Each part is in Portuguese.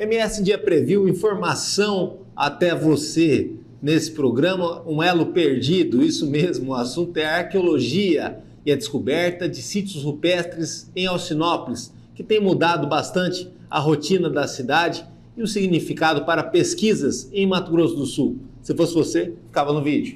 MS Dia Preview, informação até você nesse programa, um elo perdido, isso mesmo, o assunto é a arqueologia e a descoberta de sítios rupestres em Alcinópolis, que tem mudado bastante a rotina da cidade e o significado para pesquisas em Mato Grosso do Sul. Se fosse você, ficava no vídeo.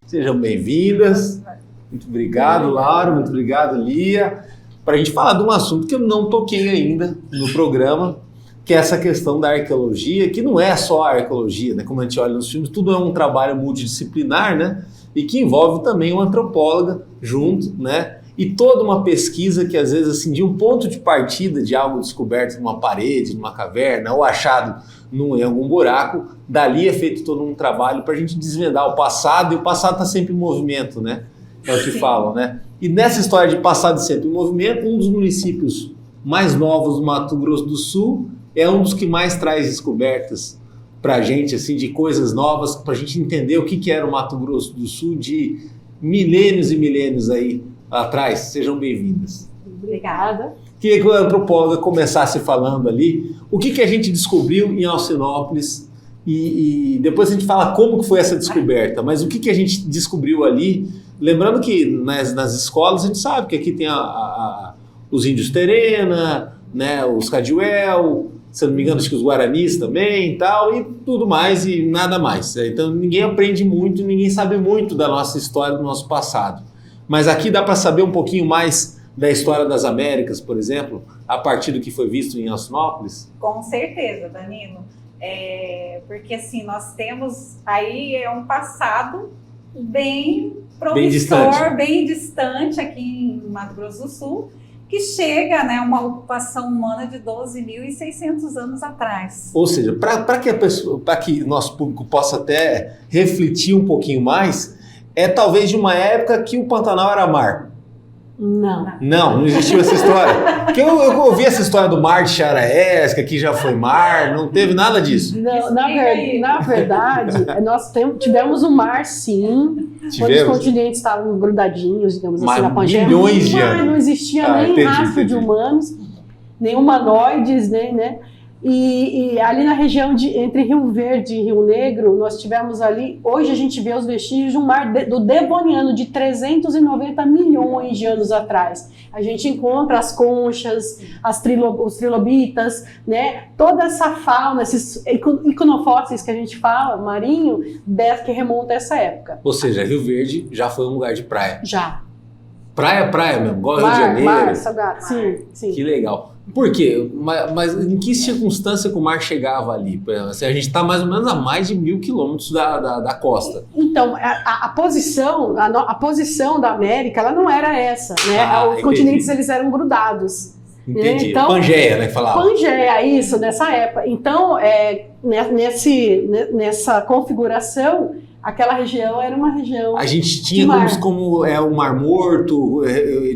Sejam bem-vindas. Muito obrigado, Laura. Muito obrigado, Lia. Para a gente falar de um assunto que eu não toquei ainda no programa, que é essa questão da arqueologia, que não é só a arqueologia, né? Como a gente olha nos filmes, tudo é um trabalho multidisciplinar, né? E que envolve também uma antropóloga junto, né? E toda uma pesquisa que, às vezes, assim, de um ponto de partida de algo descoberto numa parede, numa caverna, ou achado em algum buraco, dali é feito todo um trabalho para a gente desvendar o passado, e o passado está sempre em movimento, né? É o que falam, né? E nessa história de passado sempre em movimento, um dos municípios mais novos do Mato Grosso do Sul é um dos que mais traz descobertas para a gente, assim, de coisas novas, para a gente entender o que era o Mato Grosso do Sul de milênios e milênios aí atrás. Sejam bem-vindas. Obrigada. Queria que a antropóloga começasse falando ali o que a gente descobriu em Alcinópolis e depois a gente fala como que foi essa descoberta, mas o que a gente descobriu ali. Lembrando que nas escolas a gente sabe que aqui tem os índios Terena, né, os Cadiuel, se eu não me engano, acho que os Guaranis também e tal, e tudo mais e nada mais. Então ninguém aprende muito, ninguém sabe muito da nossa história, do nosso passado. Mas aqui dá para saber um pouquinho mais da história das Américas, por exemplo, a partir do que foi visto em Alcinópolis? Com certeza, Danilo. Porque assim, nós temos aí um passado bem promissor, bem distante aqui em Mato Grosso do Sul, que chega, né, uma ocupação humana de 12.600 anos atrás. Ou seja, para que nosso público possa até refletir um pouquinho mais, é talvez de uma época que o Pantanal era mar. Não existiu essa história. Porque eu ouvi essa história do mar de Charaés, que aqui já foi mar, não teve nada disso. Não, na verdade, nós tivemos o mar, sim, quando os continentes estavam grudadinhos, digamos assim, na Pangeia. Milhões de anos. Não existia nem rastro de humanos, nem humanoides, né? E ali na região entre Rio Verde e Rio Negro, nós tivemos ali, hoje a gente vê os vestígios de um mar do Devoniano de 390 milhões de anos atrás. A gente encontra as conchas, os trilobitas, né? Toda essa fauna, esses iconofósseis que a gente fala, marinho, que remonta a essa época. Ou seja, Rio Verde já foi um lugar de praia. Já. Praia mesmo, igual Rio de Janeiro. Mar, salgado, sim. Que legal. Por quê? Mas em que circunstância que o mar chegava ali? Assim, a gente está mais ou menos a mais de 1.000 quilômetros da costa. Então, a posição da América, ela não era essa, né? Os continentes, eles eram grudados. Entendi. Então, Pangeia, né, que falava? Pangeia, isso, nessa época. Então, nessa configuração, aquela região era uma região. A gente tinha como o Mar Morto,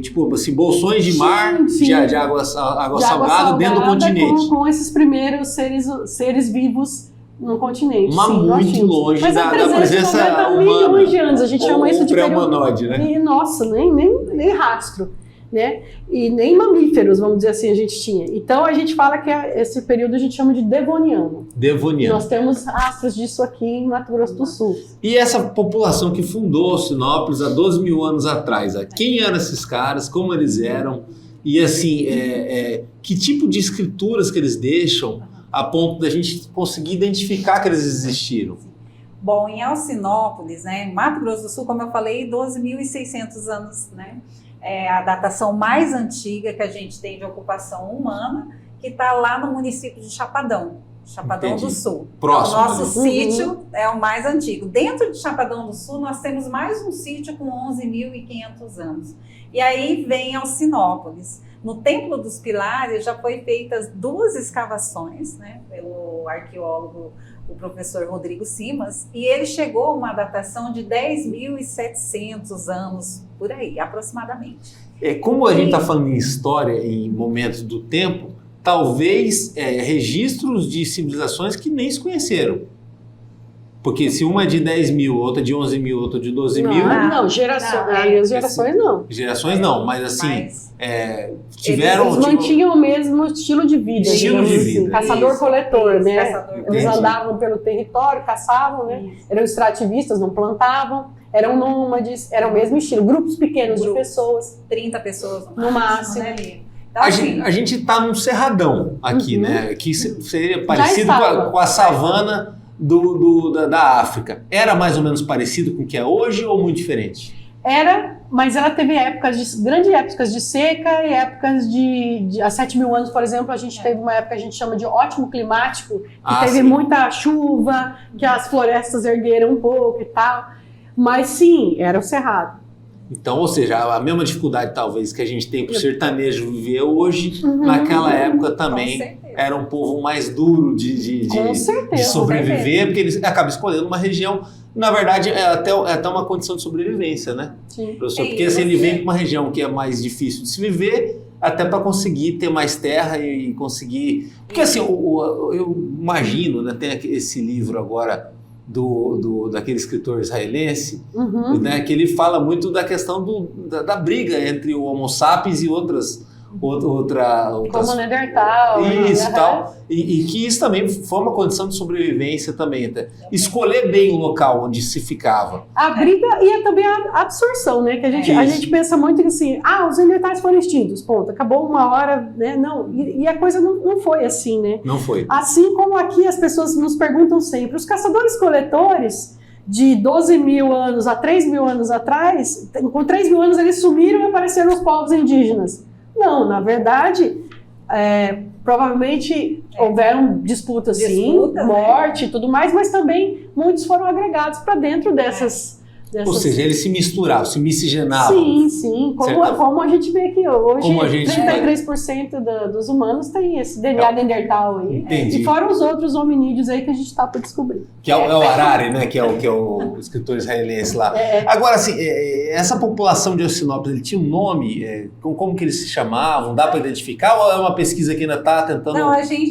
tipo assim, bolsões de mar, sim. De água salgada dentro do continente. Com esses primeiros seres vivos no continente. Mas sim, muito longe da presença humana. Milhões de anos, a gente chama isso de pré-humanoide, né? E, nossa, nem rastro. Né? E nem mamíferos, vamos dizer assim, a gente tinha. Então a gente fala que esse período a gente chama de Devoniano. Nós temos rastros disso aqui em Mato Grosso do Sul. E essa população que fundou Alcinópolis há 12 mil anos atrás, quem eram esses caras, como eles eram, e assim, que tipo de escrituras que eles deixam a ponto da gente conseguir identificar que eles existiram? Bom, em Alcinópolis, né, Mato Grosso do Sul, como eu falei, 12.600 anos, né? É a datação mais antiga que a gente tem de ocupação humana, que está lá no município de Chapadão do Sul. Próximo. O nosso sítio é o mais antigo. Dentro de Chapadão do Sul, nós temos mais um sítio com 11.500 anos. E aí vem Alcinópolis. No Templo dos Pilares já foi feitas 2 escavações, né, pelo arqueólogo, o professor Rodrigo Simas, e ele chegou a uma datação de 10.700 anos, por aí, aproximadamente. Como a gente está falando em história, em momentos do tempo, talvez registros de civilizações que nem se conheceram. Porque se uma é de 10 mil, outra de 11 mil, outra de 12 mil... Não, gerações não. Gerações não, mas assim, tiveram... Eles mantinham o mesmo estilo de vida. Estilo de vida. Assim, caçador-coletor, né? Caçador-coletor. Eles andavam pelo território, caçavam, né? Eram extrativistas, não plantavam. Eram nômades, era o mesmo estilo. Grupos pequenos de pessoas. 30 pessoas no máximo. Né, Lívia? Então, a gente tá num cerradão aqui, né? Que seria parecido com a savana da África. Era mais ou menos parecido com o que é hoje ou muito diferente? Era, mas ela teve grandes épocas de seca e épocas há 7 mil anos, por exemplo, a gente teve uma época que a gente chama de ótimo climático, que teve muita chuva, que as florestas ergueram um pouco e tal. Mas sim, era o cerrado. Então, ou seja, a mesma dificuldade talvez que a gente tem para o sertanejo viver hoje, naquela época também era um povo mais duro de sobreviver, porque eles acabam escolhendo uma região, na verdade é até uma condição de sobrevivência, né? Sim. Professor? Porque assim, ele vem para uma região que é mais difícil de se viver, até para conseguir ter mais terra e conseguir... Porque assim, eu imagino, né, tem esse livro agora... daquele escritor israelense, né, que ele fala muito da questão da briga entre o Homo sapiens e outras como Neandertal, isso, tal, e que isso também foi uma condição de sobrevivência também, tá? Escolher bem o local onde se ficava. A briga e também a absorção, né? Que a gente pensa muito que assim, os Neandertais foram extintos, ponto, acabou uma hora, né? Não, e a coisa não foi assim, né? Não foi. Assim como aqui as pessoas nos perguntam sempre, os caçadores-coletores de 12 mil anos a 3 mil anos atrás, com 3 mil anos eles sumiram e apareceram os povos indígenas. Não, na verdade, provavelmente houveram disputas, sim, morte e tudo mais, mas também muitos foram agregados para dentro dessas... Ou seja, eles se misturavam, se miscigenavam. Sim. Como a gente vê aqui hoje, 33% dos humanos tem esse DNA Neandertal aí. Entendi. E fora os outros hominídeos aí que a gente está para descobrir. Que é o Harari, né? Que é o escritor israelense lá. Agora, assim, essa população de Alcinópolis, ele tinha um nome? Como que eles se chamavam? Dá para identificar ou é uma pesquisa que ainda está tentando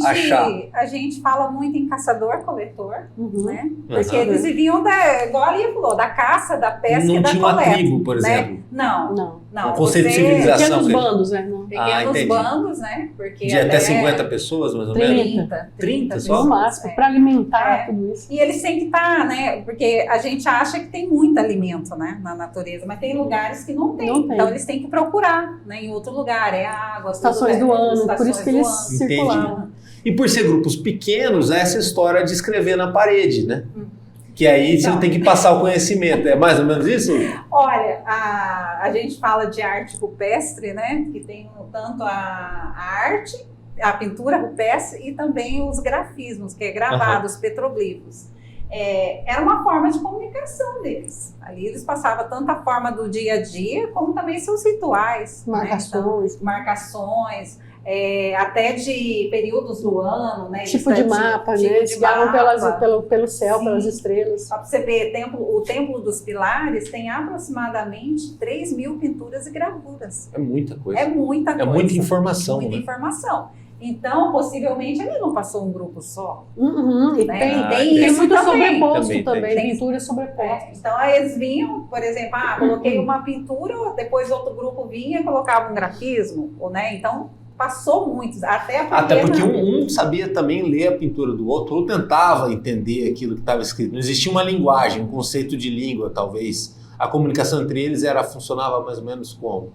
achar? A gente fala muito em caçador-coletor, né? Porque eles viviam, igual a Lia falou, da caça, da pesca e da coleta. Não tinha uma tribo, por exemplo? Né? Não. O conceito de civilização. Pequenos bandos, né? Pequenos bandos, né? Porque de até 50 pessoas, mais ou menos? 30 só? No máximo, para alimentar tudo isso. E eles têm que estar, né? Porque a gente acha que tem muito alimento, né? Na natureza, mas tem lugares que não tem. Então eles têm que procurar, né? Em outro lugar, água. Estações do ano, por isso que eles circulavam. E por ser grupos pequenos, essa história de escrever na parede, né? Que aí você tem que passar o conhecimento. É mais ou menos isso? Olha, a gente fala de arte rupestre, né? Que tem tanto a arte, a pintura rupestre e também os grafismos, que é gravado, os petroglifos. Era uma forma de comunicação deles. Ali eles passavam tanto a forma do dia a dia, como também seus rituais. Marcações. Né? Então, marcações. Até de períodos do ano, né? Tipo de mapa, né? Eles guiavam pelo céu, pelas estrelas. Só para você ver, o Templo dos Pilares tem aproximadamente 3 mil pinturas e gravuras. É muita coisa. É muita coisa. É muita informação. Muita informação. Então, possivelmente, ele não passou um grupo só. Né? Tem muito sobreposto também, pinturas sobrepostas. Então, eles vinham, por exemplo, coloquei uma pintura, depois outro grupo vinha e colocava um grafismo, né? Então, passou muitos, até porque um sabia também ler a pintura do outro, ou tentava entender aquilo que estava escrito. Não existia uma linguagem, um conceito de língua, talvez. A comunicação entre eles funcionava mais ou menos como?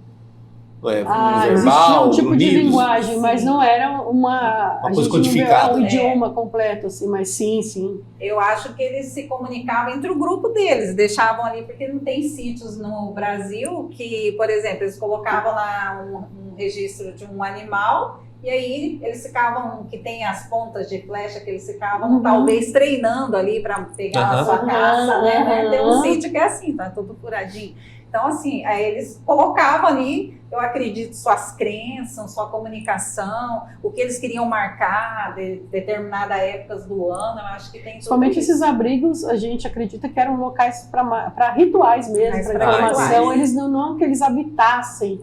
Verbal, existia um tipo unidos, de linguagem, mas não era uma coisa codificada. Um idioma completo, assim, mas sim. Eu acho que eles se comunicavam entre o grupo deles, deixavam ali, porque não tem sítios no Brasil que, por exemplo, eles colocavam lá um registro de um animal e aí eles ficavam, que tem as pontas de flecha, que eles ficavam talvez treinando ali para pegar a sua caça, né? Tem um sítio que é assim, tá tudo furadinho. Então, assim, aí eles colocavam ali, eu acredito, suas crenças, sua comunicação, o que eles queriam marcar de determinadas épocas do ano, eu acho que tem tudo somente isso. Esses abrigos, a gente acredita que eram locais para rituais mesmo, para informação, eles não que eles habitassem.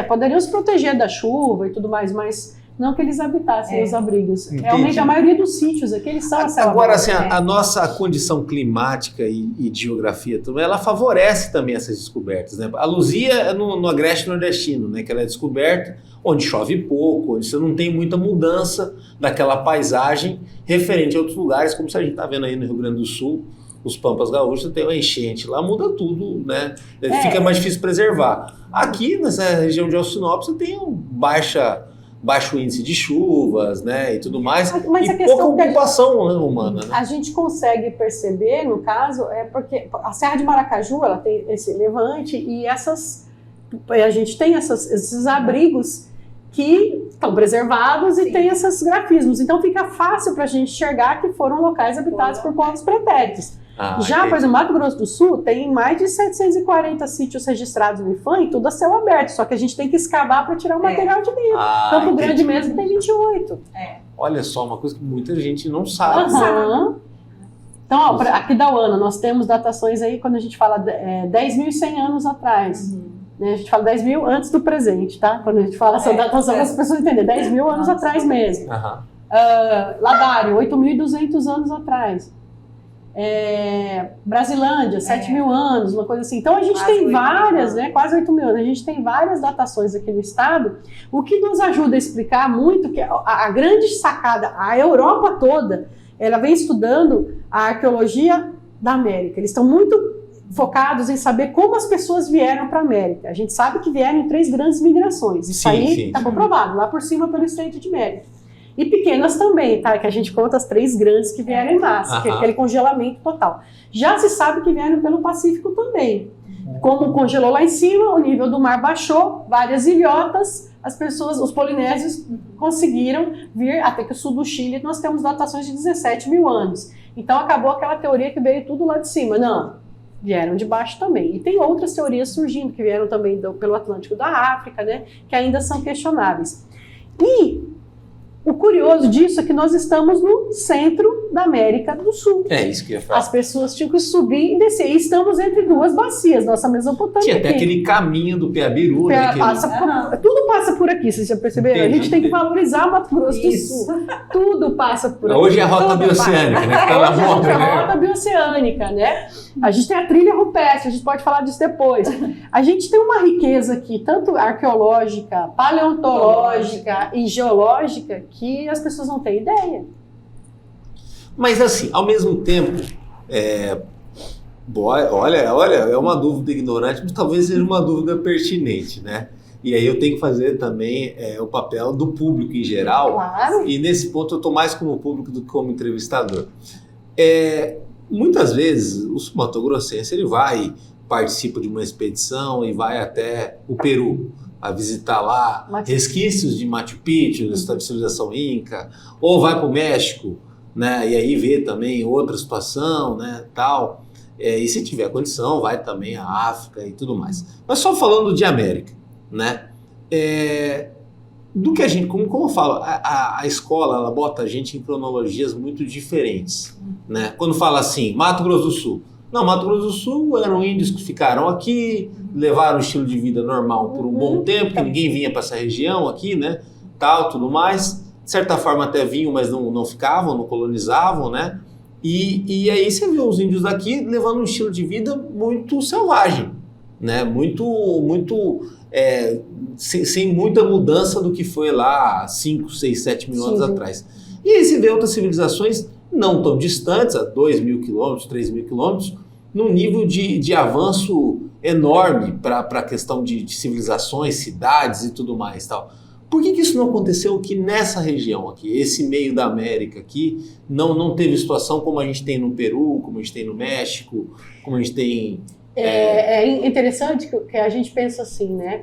Poderiam se proteger da chuva e tudo mais, mas não que eles habitassem os abrigos. Entendi. Realmente, a maioria dos sítios aqui, eles são a céu Agora, aberto. assim, a nossa condição climática e de geografia também, ela favorece também essas descobertas, né? A Luzia é no Agreste Nordestino, né? Que ela é descoberta onde chove pouco, onde você não tem muita mudança daquela paisagem referente a outros lugares, como se a gente está vendo aí no Rio Grande do Sul, os Pampas Gaúchos, tem uma enchente, lá muda tudo, né? Fica mais difícil preservar. Aqui, nessa região de Alcinópolis, você tem baixo índice de chuvas, né, e tudo mais, Mas a e questão pouca ocupação, né, humana, né? A gente consegue perceber, no caso, porque a Serra de Maracaju, ela tem esse levante e a gente tem esses abrigos que estão preservados e tem esses grafismos. Então fica fácil para a gente enxergar que foram locais habitados por povos pretéritos. Já, por exemplo, Mato Grosso do Sul tem mais de 740 sítios registrados no IPHAN e tudo a céu aberto, só que a gente tem que escavar para tirar o material de dentro. Campo Grande mesmo tem 28. Olha só, uma coisa que muita gente não sabe. Então, ó, aqui da UANA, nós temos datações aí, quando a gente fala 10.100 anos atrás. Né? A gente fala 10 mil antes do presente, tá? Quando a gente fala essa datação, para as pessoas entenderem, 10 mil anos atrás mesmo. Ladário, 8.200 anos atrás. Brasilândia, 7 mil anos, uma coisa assim. Então a gente quase tem várias, né, quase 8 mil anos, a gente tem várias datações aqui no estado, o que nos ajuda a explicar muito que a grande sacada, a Europa toda, ela vem estudando a arqueologia da América. Eles estão muito focados em saber como as pessoas vieram para a América. A gente sabe que vieram em 3 grandes migrações, isso aí está comprovado, lá por cima pelo Estreito de Mérida. E pequenas também, tá? Que a gente conta as 3 grandes que vieram em massa, que é aquele congelamento total. Já se sabe que vieram pelo Pacífico também. Como congelou lá em cima, o nível do mar baixou, várias ilhotas, as pessoas, os polinésios conseguiram vir até que o sul do Chile nós temos datações de 17 mil anos. Então acabou aquela teoria que veio tudo lá de cima. Não, vieram de baixo também. E tem outras teorias surgindo que vieram também pelo Atlântico da África, né? Que ainda são questionáveis. E o curioso disso é que nós estamos no centro da América do Sul. É isso que eu ia falar. As pessoas tinham que subir e descer. E estamos entre 2 bacias, nossa Mesopotâmia. Tinha até aquele caminho do Piabiru, né? Tudo passa por aqui, vocês já perceberam? A gente tem que valorizar o Mato Grosso do Sul. Tudo passa por aqui. Hoje é a rota bioceânica, né? Hoje é a rota bioceânica, né? A gente tem a trilha rupestre, a gente pode falar disso depois. A gente tem uma riqueza aqui, tanto arqueológica, paleontológica e geológica, que as pessoas não têm ideia. Mas assim, ao mesmo tempo, olha, é uma dúvida ignorante, mas talvez seja uma dúvida pertinente, né? E aí eu tenho que fazer também o papel do público em geral. Claro. E nesse ponto eu estou mais como público do que como entrevistador. Muitas vezes o sul-mato-grossense ele participa de uma expedição e vai até o Peru a visitar lá resquícios de Machu Picchu, da civilização Inca, ou vai para o México, né, e aí vê também outra situação, né, tal. E se tiver condição, vai também à África e tudo mais. Mas só falando de América, né, do que a gente, como eu falo, a escola ela bota a gente em cronologias muito diferentes, né? Quando fala assim, Mato Grosso do Sul. Não, Mato Grosso do Sul eram índios que ficaram aqui, levaram o estilo de vida normal por um bom tempo, porque ninguém vinha para essa região aqui, né? Tal, tudo mais. De certa forma até vinham, mas não ficavam, não colonizavam, né? E aí você vê os índios daqui levando um estilo de vida muito selvagem, né? Sem muita mudança do que foi lá 5, 6, 7 mil anos atrás. E aí você vê outras civilizações não tão distantes, a 2.000 quilômetros, 3.000 quilômetros, num nível de avanço enorme para a questão de civilizações, cidades e tudo mais. Tal. Por que isso não aconteceu aqui nessa região, aqui, esse meio da América aqui, não teve situação como a gente tem no Peru, como a gente tem no México, como a gente tem... É interessante que a gente pensa assim, né?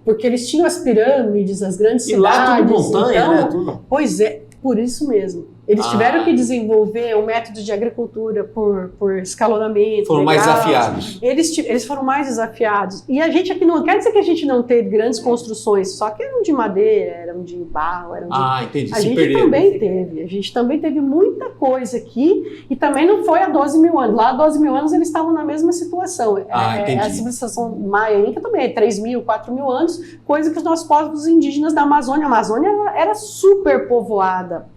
Porque eles tinham as pirâmides, as grandes cidades. E lá tudo montanha, então, né? Tudo. Pois é, por isso mesmo. Eles tiveram que desenvolver um método de agricultura por escalonamento. Foram mais desafiados. Eles foram mais desafiados. E a gente aqui não quer dizer que a gente não teve grandes construções, só que eram de madeira, eram de barro, eram de... Entendi. A gente também teve. A gente também teve muita coisa aqui e também não foi há 12 mil anos. Lá há 12 mil anos eles estavam na mesma situação. Entendi. A civilização maia inca também é 3 mil, 4 mil anos, coisa que os nossos povos indígenas da Amazônia, a Amazônia era super povoada.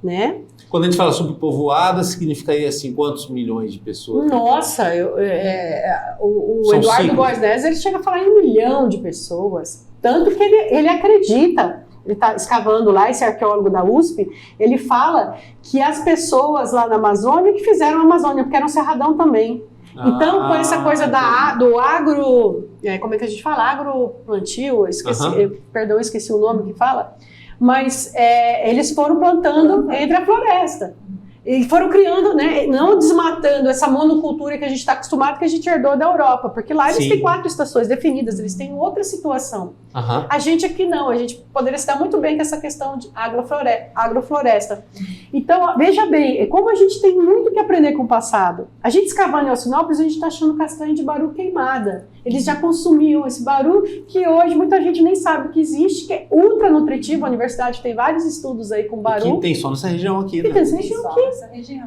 Né? Quando a gente fala sobre povoada, significaria assim, quantos milhões de pessoas? Nossa, o Eduardo Góes Neves, ele chega a falar em 1 milhão de pessoas. Tanto que ele acredita, ele está escavando lá, esse arqueólogo da USP, ele fala que as pessoas lá na Amazônia que fizeram a Amazônia, porque era um cerradão também. Então, com essa coisa do agro, como é que a gente fala? Agroplantio, esqueci o nome que fala. Mas eles foram plantando entre a floresta. E foram criando, né, não desmatando essa monocultura que a gente está acostumado, que a gente herdou da Europa. Porque lá eles têm 4 estações definidas, eles têm outra situação. A gente aqui não, a gente poderia se dar muito bem com essa questão de agrofloresta. Então, veja bem, como a gente tem muito que aprender com o passado. A gente escavando em Alcinópolis, a gente está achando castanha de baru queimada. Eles já consumiam esse baru, que hoje muita gente nem sabe que existe, que é ultra nutritivo. A universidade tem vários estudos aí com baru. Que tem só nessa região aqui, né? Tem nessa região.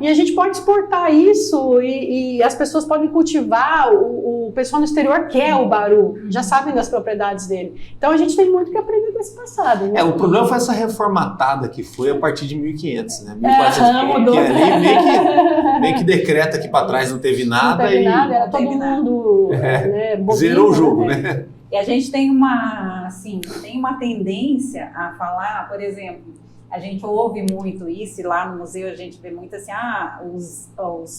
E a gente pode exportar isso e as pessoas podem cultivar, o pessoal no exterior quer o baru, já sabem das propriedades dele. Então a gente tem muito que aprender com esse passado. Né? O problema foi essa reformatada que foi a partir de 1500, né? 1400, que ali meio que decreta que para trás não teve nada. Não teve nada, era todo mundo né, bobinho, zerou o jogo, né? E a gente tem uma tendência a falar, por exemplo, a gente ouve muito isso, e lá no museu a gente vê muito assim, os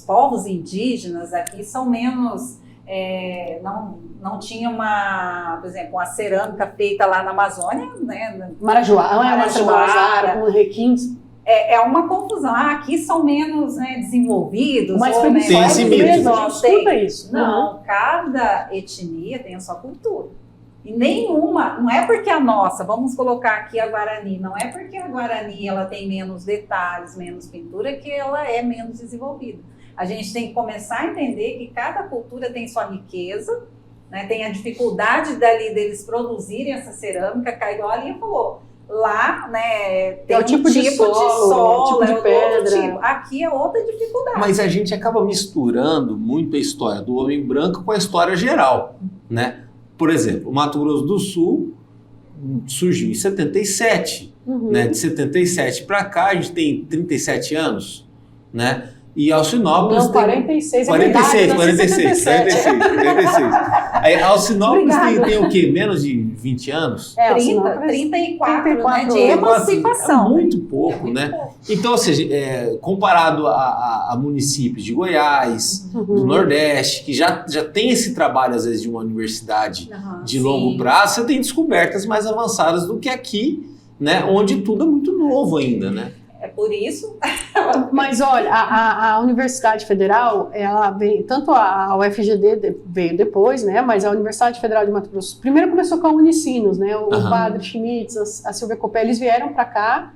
povos indígenas aqui são menos, não tinha por exemplo, uma cerâmica feita lá na Amazônia, né? Marajoara, com requintes. É uma confusão, aqui são menos desenvolvidos. Mas ou, tem esse mito. Escuta isso. Não, cada etnia tem a sua cultura. E nenhuma, não é porque a nossa, vamos colocar aqui a Guarani, não é porque a Guarani ela tem menos detalhes, menos pintura, que ela é menos desenvolvida. A gente tem que começar a entender que cada cultura tem sua riqueza, né? Tem a dificuldade deles produzirem essa cerâmica, igual a Alinha falou. Lá, né, tem um tipo de solo, tipo de pedra. Aqui é outra dificuldade. Mas a gente acaba misturando muito a história do homem branco com a história geral, né? Por exemplo, o Mato Grosso do Sul surgiu em 77, né? De 77 para cá a gente tem 37 anos, né? E Alcinópolis não, 46, 46. Aí Alcinópolis tem o quê? Menos de 20 anos? 34, né? De emancipação. É muito pouco, né? Então, ou seja, comparado a municípios de Goiás, do Nordeste, que já tem esse trabalho, às vezes, de uma universidade de longo prazo, você tem descobertas mais avançadas do que aqui, né? Onde tudo é muito novo ainda, né? É por isso. Mas olha, a Universidade Federal, ela veio, tanto a UFGD veio depois, né? Mas a Universidade Federal de Mato Grosso primeiro começou com a Unicinos, né? O padre Schmitz, a Silvia Copé, eles vieram para cá,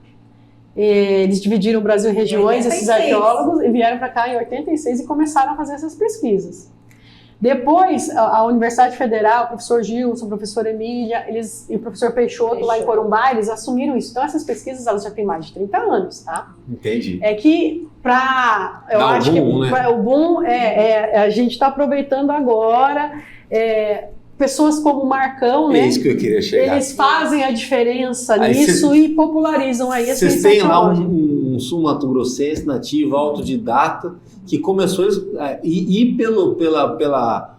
eles dividiram o Brasil em regiões, esses arqueólogos, e vieram para cá em 86 e começaram a fazer essas pesquisas. Depois, a Universidade Federal, o professor Gilson, a professora Emília, e o professor Peixoto lá em Corumbá, eles assumiram isso. Então, essas pesquisas, elas já têm mais de 30 anos, tá? Entendi. É que eu acho que o boom, a gente está aproveitando agora, pessoas como o Marcão, né? É isso que eu queria chegar. Eles fazem a diferença nisso e popularizam aí a ciência. Vocês têm lá um sul-mato-grossense nativo, autodidata, que começou a ir pela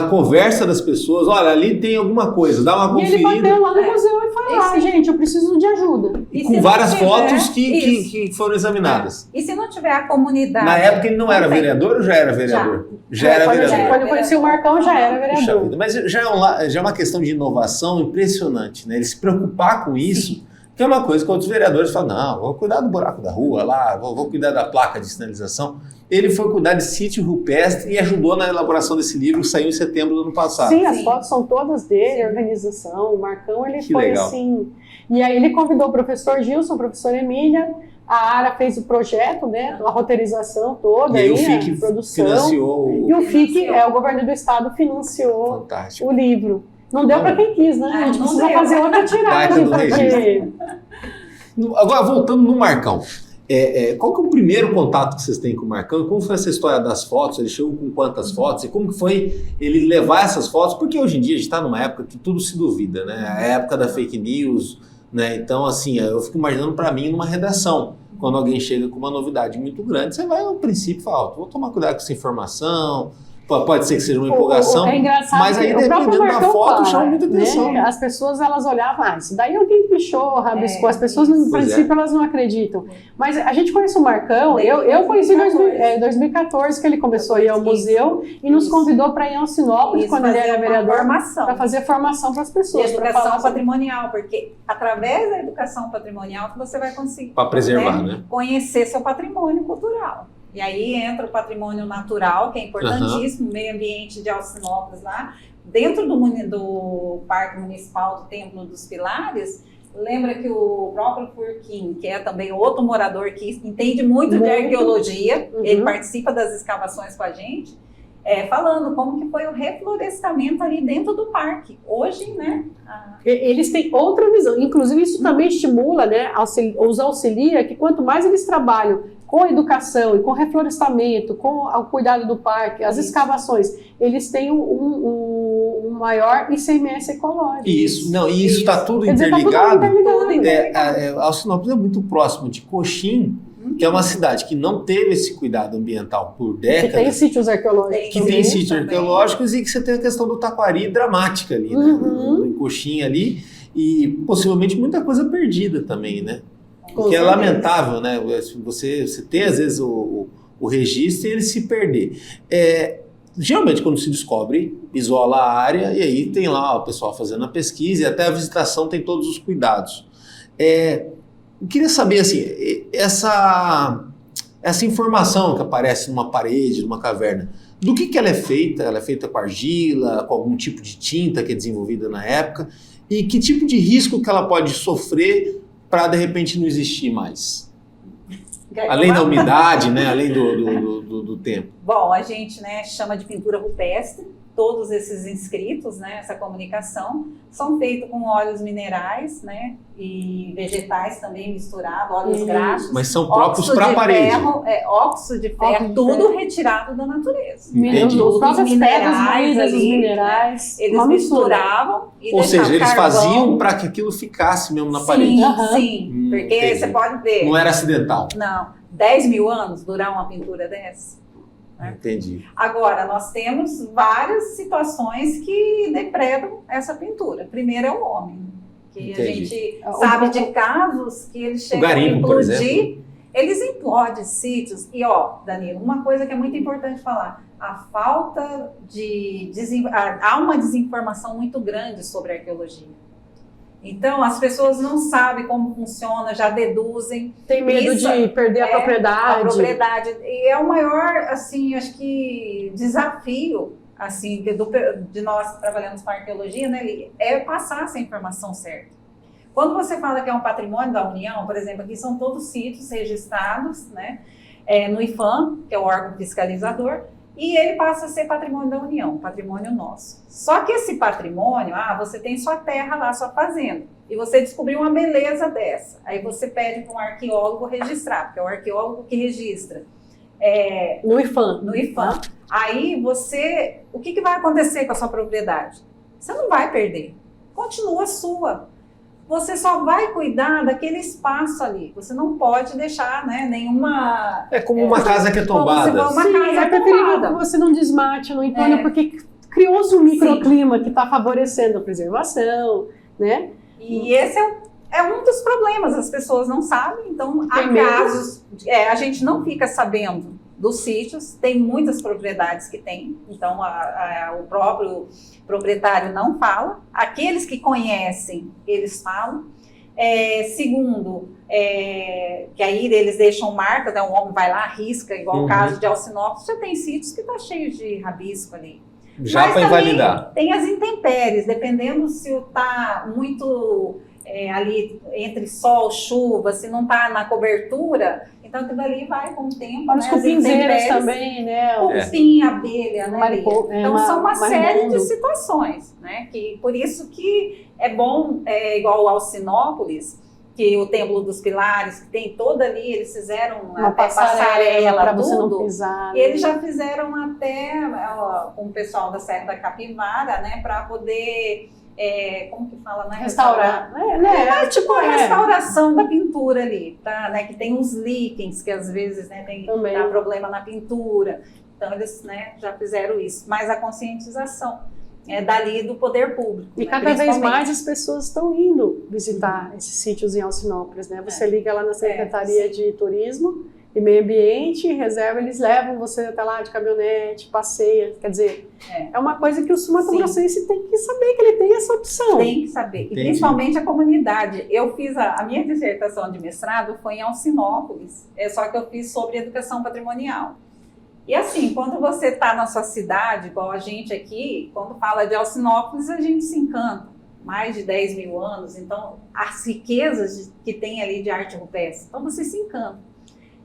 conversa das pessoas. Olha, ali tem alguma coisa, dá uma conferida. E ele bateu lá no museu e falou, gente, eu preciso de ajuda. E com várias fotos que foram examinadas. E se não tiver a comunidade? Na época ele não era vereador ou já era vereador? Já era vereador. Quando eu conheci o Marcão, já era vereador. Mas já é uma questão de inovação impressionante, né? Ele se preocupar com isso, Que é uma coisa que outros vereadores falam, não, vou cuidar do buraco da rua lá, vou cuidar da placa de sinalização. Ele foi cuidar de sítio rupestre e ajudou na elaboração desse livro, que saiu em setembro do ano passado. Sim, as fotos são todas dele, a organização, o Marcão, ele Que foi legal. assim... E aí ele convidou o professor Gilson, a professora Emília, a Ara fez o projeto, né, a roteirização toda, E aí o a FIC produção. financiou E o FIC, o governo do estado, financiou Fantástico. o livro. Não deu para quem quis, né? A gente não precisa deu. fazer outra tiragem, Baita do porque... Agora, voltando no Marcão, qual que é o primeiro contato que vocês têm com o Marcão? Como foi essa história das fotos? Ele chegou com quantas fotos? E como que foi ele levar essas fotos? Porque hoje em dia a gente está numa época que tudo se duvida, né? A época da fake news, né? Então, assim, eu fico imaginando para mim numa redação, quando alguém chega com uma novidade muito grande, você vai, no princípio, falar, vou tomar cuidado com essa informação, pode ser que seja uma empolgação, É engraçado, mas aí, o próprio dependendo da Marcão foto, fala, chama muita atenção. né? As pessoas, elas olhavam, isso daí alguém pichou, rabiscou, as pessoas, no princípio, elas não acreditam. Mas a gente conhece o Marcão, eu conheci em 2014, que ele começou a ir ao museu e nos convidou para ir ao Sinópolis, quando ele era vereador, para fazer formação para as pessoas. De educação patrimonial, porque através da educação patrimonial que você vai conseguir para preservar, né? Conhecer seu patrimônio cultural. E aí entra o patrimônio natural, que é importantíssimo, o meio ambiente de Alcinópolis lá, dentro do Parque Municipal do Templo dos Pilares. Lembra que o próprio Furquim, que é também outro morador que entende muito de arqueologia, ele participa das escavações com a gente, falando como que foi o reflorestamento ali dentro do parque. Hoje, né? Eles têm outra visão. Inclusive, isso também estimula, né, os auxilia, que quanto mais eles trabalham com educação e com reflorestamento, com o cuidado do parque, as escavações, eles têm um maior ICMS ecológico. Isso está tudo interligado. Alcinópolis é muito próximo de Coxim, que é uma cidade que não teve esse cuidado ambiental por décadas. Que tem sítios arqueológicos. Que tem sítios arqueológicos e que você tem a questão do Taquari dramática ali, né? Em Coxim ali, e possivelmente muita coisa perdida também, né? Que é lamentável, né? Você tem, às vezes, o registro e ele se perder. Geralmente, quando se descobre, isola a área e aí tem lá o pessoal fazendo a pesquisa e até a visitação tem todos os cuidados. Eu queria saber, assim, essa informação que aparece numa parede, numa caverna, do que ela é feita? Ela é feita com argila, com algum tipo de tinta que é desenvolvida na época? E que tipo de risco que ela pode sofrer para de repente não existir mais? Além da umidade, né? Além do tempo. Bom, a gente, né, chama de pintura rupestre. Todos esses inscritos, né, essa comunicação, são feitos com óleos minerais, né, e vegetais também misturados, óleos graxos. Mas são próprios para a parede. Óxido de ferro, tudo retirado da natureza. Entendi. Os próprios minerais pedras, os ali, minerais. Né, eles misturavam e ou seja, eles carvão. Faziam para que aquilo ficasse mesmo na parede. Sim, porque entendi. você pode ver. Não era acidental. Não, 10 mil anos durar uma pintura dessa. Entendi. Agora, nós temos várias situações que depredam essa pintura. Primeiro é o homem, que Entendi. a gente sabe de casos que eles chegam garimpo, a implodir. Eles implodem sítios. E, Danilo, uma coisa que é muito importante falar, a falta há uma desinformação muito grande sobre a arqueologia. Então, as pessoas não sabem como funciona, já deduzem. Tem medo de perder a propriedade. A propriedade. E é o maior, assim, acho que desafio, assim, de nós que trabalhamos com arqueologia, né, é passar essa informação certa. Quando você fala que é um patrimônio da União, por exemplo, aqui são todos sítios registrados, né, no IPHAN, que é o órgão fiscalizador, e ele passa a ser patrimônio da União, patrimônio nosso. Só que esse patrimônio, você tem sua terra lá, sua fazenda, e você descobriu uma beleza dessa. Aí você pede para um arqueólogo registrar, porque é o arqueólogo que registra. No IPHAN. No IPHAN. Aí o que vai acontecer com a sua propriedade? Você não vai perder, continua sua. Você só vai cuidar daquele espaço ali. Você não pode deixar, né, nenhuma... É como uma casa que é tombada. É preferível que você não desmate, não entone, porque criou-se um microclima que está favorecendo a preservação, né? E esse é um dos problemas, as pessoas não sabem, então há casos... a gente não fica sabendo dos sítios, tem muitas propriedades que tem, então o próprio proprietário não fala, aqueles que conhecem, eles falam, Segundo, que aí eles deixam marca, né? O homem vai lá, risca, igual o caso de Alcinópolis, já tem sítios que está cheio de rabisco ali. Já para invalidar. Tem as intempéries, dependendo se está muito ali entre sol, chuva, se não está na cobertura, então aquilo ali vai com o tempo. Para os cupinzeiros também, né? Cupim, abelha, né? Então são uma série de situações, né? Que, por isso que é bom, igual o Alcinópolis, que o Templo dos Pilares, que tem toda ali, eles fizeram uma até passarela para você tudo, não pisar. E eles já fizeram até com o pessoal da Serra da Capivara, né, para poder, como que fala, né? Restaurar. Tipo a restauração da pintura ali, tá? Né, que tem uns líquens que às vezes, né, dá problema na pintura. Então eles, né, já fizeram isso. Mas a conscientização dali do poder público. E cada vez mais as pessoas estão indo visitar esses sítios em Alcinópolis, né? Você liga lá na Secretaria de Turismo e Meio Ambiente, reserva, eles levam você até lá de caminhonete, passeia, quer dizer, é uma coisa que o sul-mato-grossense tem que saber que ele tem essa opção. Tem que saber, e principalmente a comunidade. Eu fiz a minha dissertação de mestrado foi em Alcinópolis, só que eu fiz sobre educação patrimonial. E assim, quando você está na sua cidade, igual a gente aqui, quando fala de Alcinópolis, a gente se encanta. Mais de 10 mil anos, então as riquezas que tem ali de arte rupestre, então você se encanta.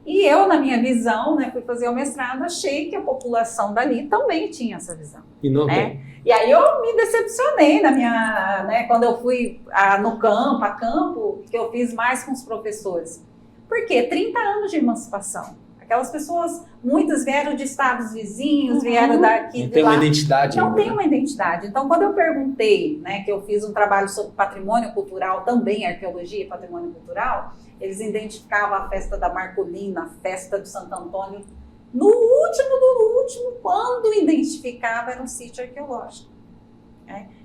E eu, na minha visão, né, fui fazer o mestrado, achei que a população dali também tinha essa visão. E não tem. E aí eu me decepcionei na minha, né, quando eu fui no campo, que eu fiz mais com os professores. Por quê? 30 anos de emancipação. Aquelas pessoas, muitas vieram de estados vizinhos, vieram daqui, não tem uma identidade ainda. Não tem uma identidade. Então, quando eu perguntei, né, que eu fiz um trabalho sobre patrimônio cultural, também arqueologia e patrimônio cultural, eles identificavam a festa da Marcolina, a festa do Santo Antônio. No último, quando identificava, era um sítio arqueológico.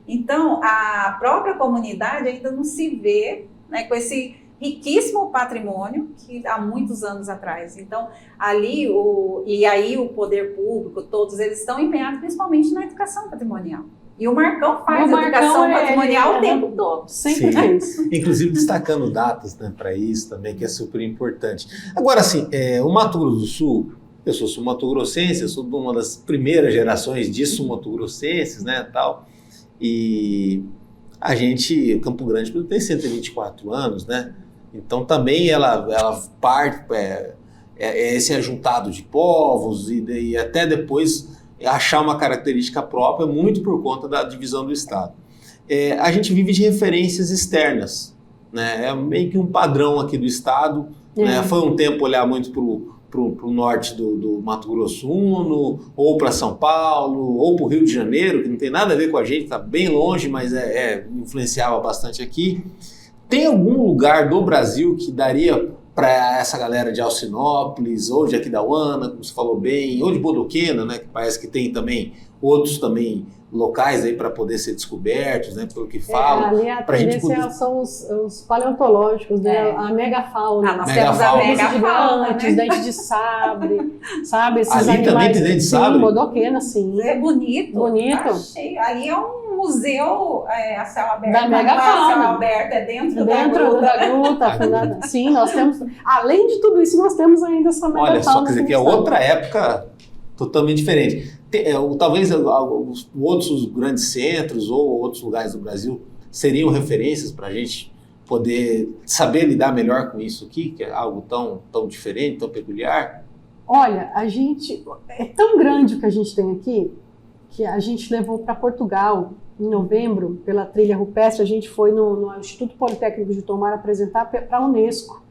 Então, a própria comunidade ainda não se vê, né, com esse riquíssimo patrimônio que há muitos anos atrás. Então, ali, e aí o poder público, todos eles estão empenhados principalmente na educação patrimonial. E o Marcão faz educação patrimonial o tempo todo. Sempre fez. Inclusive destacando datas, né, para isso também, que é super importante. Agora, assim, o Mato Grosso do Sul, eu sou sul-mato-grossense, eu sou de uma das primeiras gerações de sul-mato-grossenses, né, tal, e a gente, Campo Grande, tem 124 anos, né, então também ela parte, esse ajuntado de povos e até depois achar uma característica própria muito por conta da divisão do Estado. A gente vive de referências externas, né? É meio que um padrão aqui do Estado, né? Foi um tempo olhar muito para o norte do Mato Grossuno, ou para São Paulo, ou para o Rio de Janeiro, que não tem nada a ver com a gente, está bem longe, mas influenciava bastante aqui. Tem algum lugar do Brasil que daria para essa galera de Alcinópolis, ou de Aquidauana, como você falou bem, ou de Bodoquena, né, que parece que tem também outros também locais aí para poder ser descobertos, né, pelo que falam. Ali a tendência são os paleontológicos, né, a megafauna. Nós temos a megafauna, gigantes, dente de sabre, sabe? Esses ali animais, também tem dente de sabre? Sim, Bodoquena, sim. É bonito. Bonito. Achei. Ali é um museu a céu aberto. Da megafauna. Céu aberto, dentro da gruta. Sim, nós temos, além de tudo isso, nós temos ainda essa megafauna. Olha só, quer dizer que é outra época totalmente diferente. Talvez outros grandes centros ou outros lugares do Brasil seriam referências para a gente poder saber lidar melhor com isso aqui, que é algo tão diferente, tão peculiar? Olha, é tão grande o que a gente tem aqui, que a gente levou para Portugal em novembro, pela trilha rupestre. A gente foi no Instituto Politécnico de Tomar apresentar para a Unesco.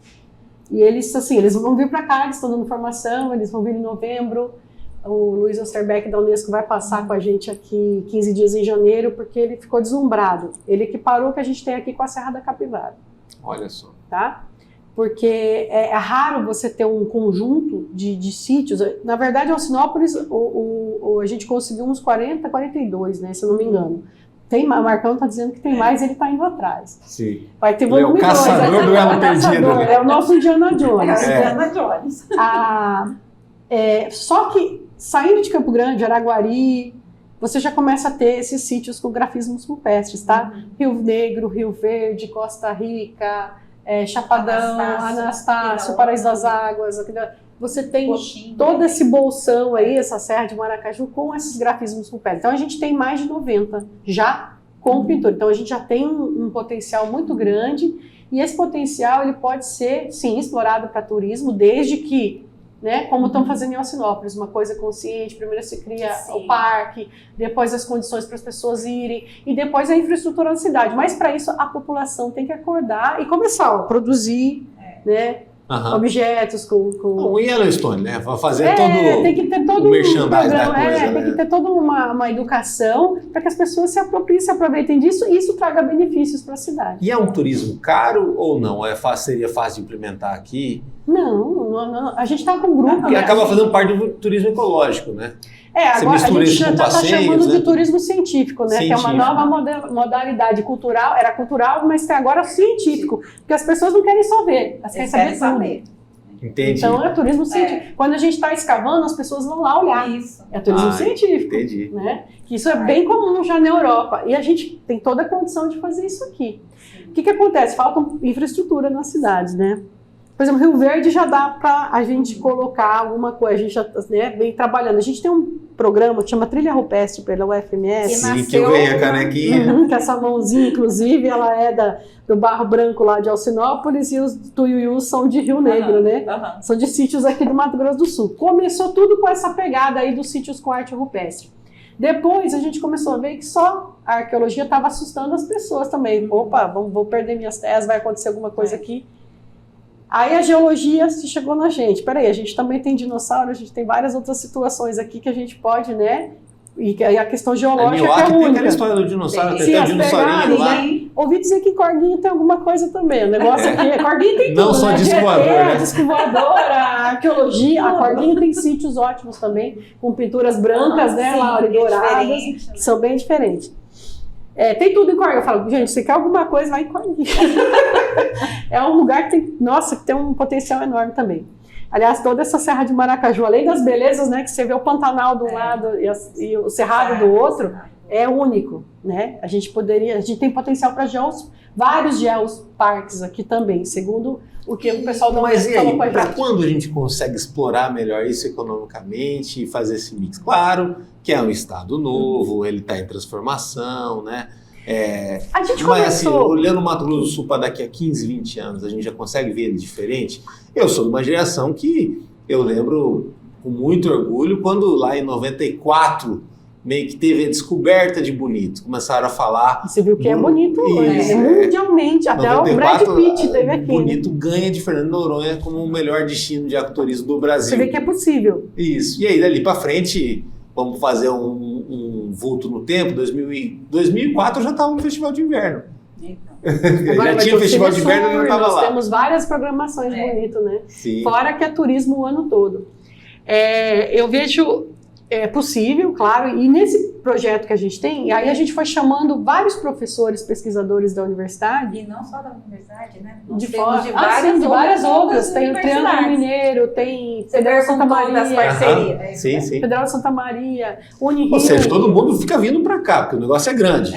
E eles vão vir para cá, eles estão dando formação, eles vão vir em novembro. O Luiz Osterbeck da Unesco vai passar com a gente aqui 15 dias em janeiro, porque ele ficou deslumbrado. Ele equiparou o que a gente tem aqui com a Serra da Capivara. Olha só. Tá? Porque é raro você ter um conjunto de sítios. Na verdade, em Alcinópolis, a gente conseguiu uns 42, né, se eu não me engano. O Marcão está dizendo que tem mais, ele está indo atrás. Sim. Vai ter volume 2. Caçador do elo perdido. É o nosso Indiana Jones. Indiana Jones. Só que, saindo de Campo Grande, Araguari, você já começa a ter esses sítios com grafismos rupestres, tá? Rio Negro, Rio Verde, Costa Rica, Chapadão, Anastácio, Paraíso das Águas. Você tem todo esse bolsão aí, essa Serra de Maracaju, com esses grafismos rupestres. Então a gente tem mais de 90 já com pintura. Então a gente já tem um potencial muito grande, e esse potencial ele pode ser, sim, explorado para turismo, desde que, né, como estão fazendo em Alcinópolis, uma coisa consciente. Primeiro se cria o parque, depois as condições para as pessoas irem, e depois a infraestrutura da cidade. Mas para isso a população tem que acordar e começar a produzir, né, objetos com... O Yellowstone, né? Fazer todo tem que ter todo o merchandising da coisa, tem né? que ter toda uma educação para que as pessoas se apropriem, se aproveitem disso, e isso traga benefícios para a cidade. E é um turismo caro ou não? Seria fácil de implementar aqui? Não. A gente está com um grupo... E acaba fazendo parte do turismo ecológico, né? Agora a gente já está chamando né? de turismo científico, né? Que é uma nova modalidade cultural. Era cultural, mas tem agora científico. Porque as pessoas não querem só ver, elas querem saber tudo. Entendi. Então é turismo científico. Quando a gente está escavando, as pessoas vão lá olhar. Isso. É turismo científico. Entendi. Né? Que isso é bem comum já na Europa. E a gente tem toda a condição de fazer isso aqui. O que acontece? Falta infraestrutura nas cidades, né? Por exemplo, Rio Verde já dá para a gente colocar alguma coisa, a gente já, né, vem trabalhando. A gente tem um programa que chama Trilha Rupestre pela UFMS. Sim, que eu ganhei a canequinha. Que essa mãozinha, inclusive, ela é do Barro Branco lá de Alcinópolis, e os Tuiuius são de Rio Negro, né? São de sítios aqui do Mato Grosso do Sul. Começou tudo com essa pegada aí dos sítios com arte rupestre. Depois a gente começou a ver que só a arqueologia estava assustando as pessoas também. Opa, vou perder minhas terras, vai acontecer alguma coisa aqui. Aí a geologia se chegou na gente. Peraí, a gente também tem dinossauro, a gente tem várias outras situações aqui que a gente pode, né? E a questão geológica é única. Tem aquela história do dinossauro, tem o dinossaurinho lá. Ouvi dizer que Corguinho tem alguma coisa também. O negócio aqui, Corguinho tem tudo, não só né? disco voador, né? Disco voador, a arqueologia. A Corguinho tem sítios ótimos também, com pinturas brancas, né? Lá, douradas, que são bem diferentes. Tem tudo em Corguinho. Eu falo, gente, você quer alguma coisa, vai em Corguinho. É um lugar que tem um potencial enorme também. Aliás, toda essa Serra de Maracaju, além das belezas, né, que você vê o Pantanal de um lado e o Cerrado do outro, é único, né? A gente tem potencial para vários geoparques aqui também, segundo o que o pessoal da Mas e aí, com a para gente. quando a gente consegue explorar melhor isso economicamente e fazer esse mix? Claro que é um estado novo, ele está em transformação, né? A gente mas assim, começou... olhando o Mato Grosso do Sul para daqui a 15, 20 anos, a gente já consegue ver ele diferente? Eu sou de uma geração que eu lembro com muito orgulho quando lá em 94 meio que teve a descoberta de Bonito. Começaram a falar... Você viu que é bonito hoje, mundialmente. Até o Brad Pitt teve aqui. Bonito, né? Ganha de Fernando Noronha como o melhor destino de ecoturismo do Brasil. Você vê que é possível. Isso. E aí, dali para frente, vamos fazer um vulto no tempo. 2004 eu já estava no Festival de Inverno. Já tinha Festival de Inverno e eu estava lá. Nós temos várias programações bonitas, né? Sim. Fora que é turismo o ano todo. Eu vejo... É possível, claro, e nesse projeto que a gente tem, aí a gente foi chamando vários professores, pesquisadores da universidade. E não só da universidade, né? De fora, de várias outras. Tem o Triângulo Mineiro, tem Federal de Santa Maria. Das parcerias. Sim. Federal de Santa Maria, Unirio. Ou seja, todo mundo fica vindo para cá, porque o negócio é grande.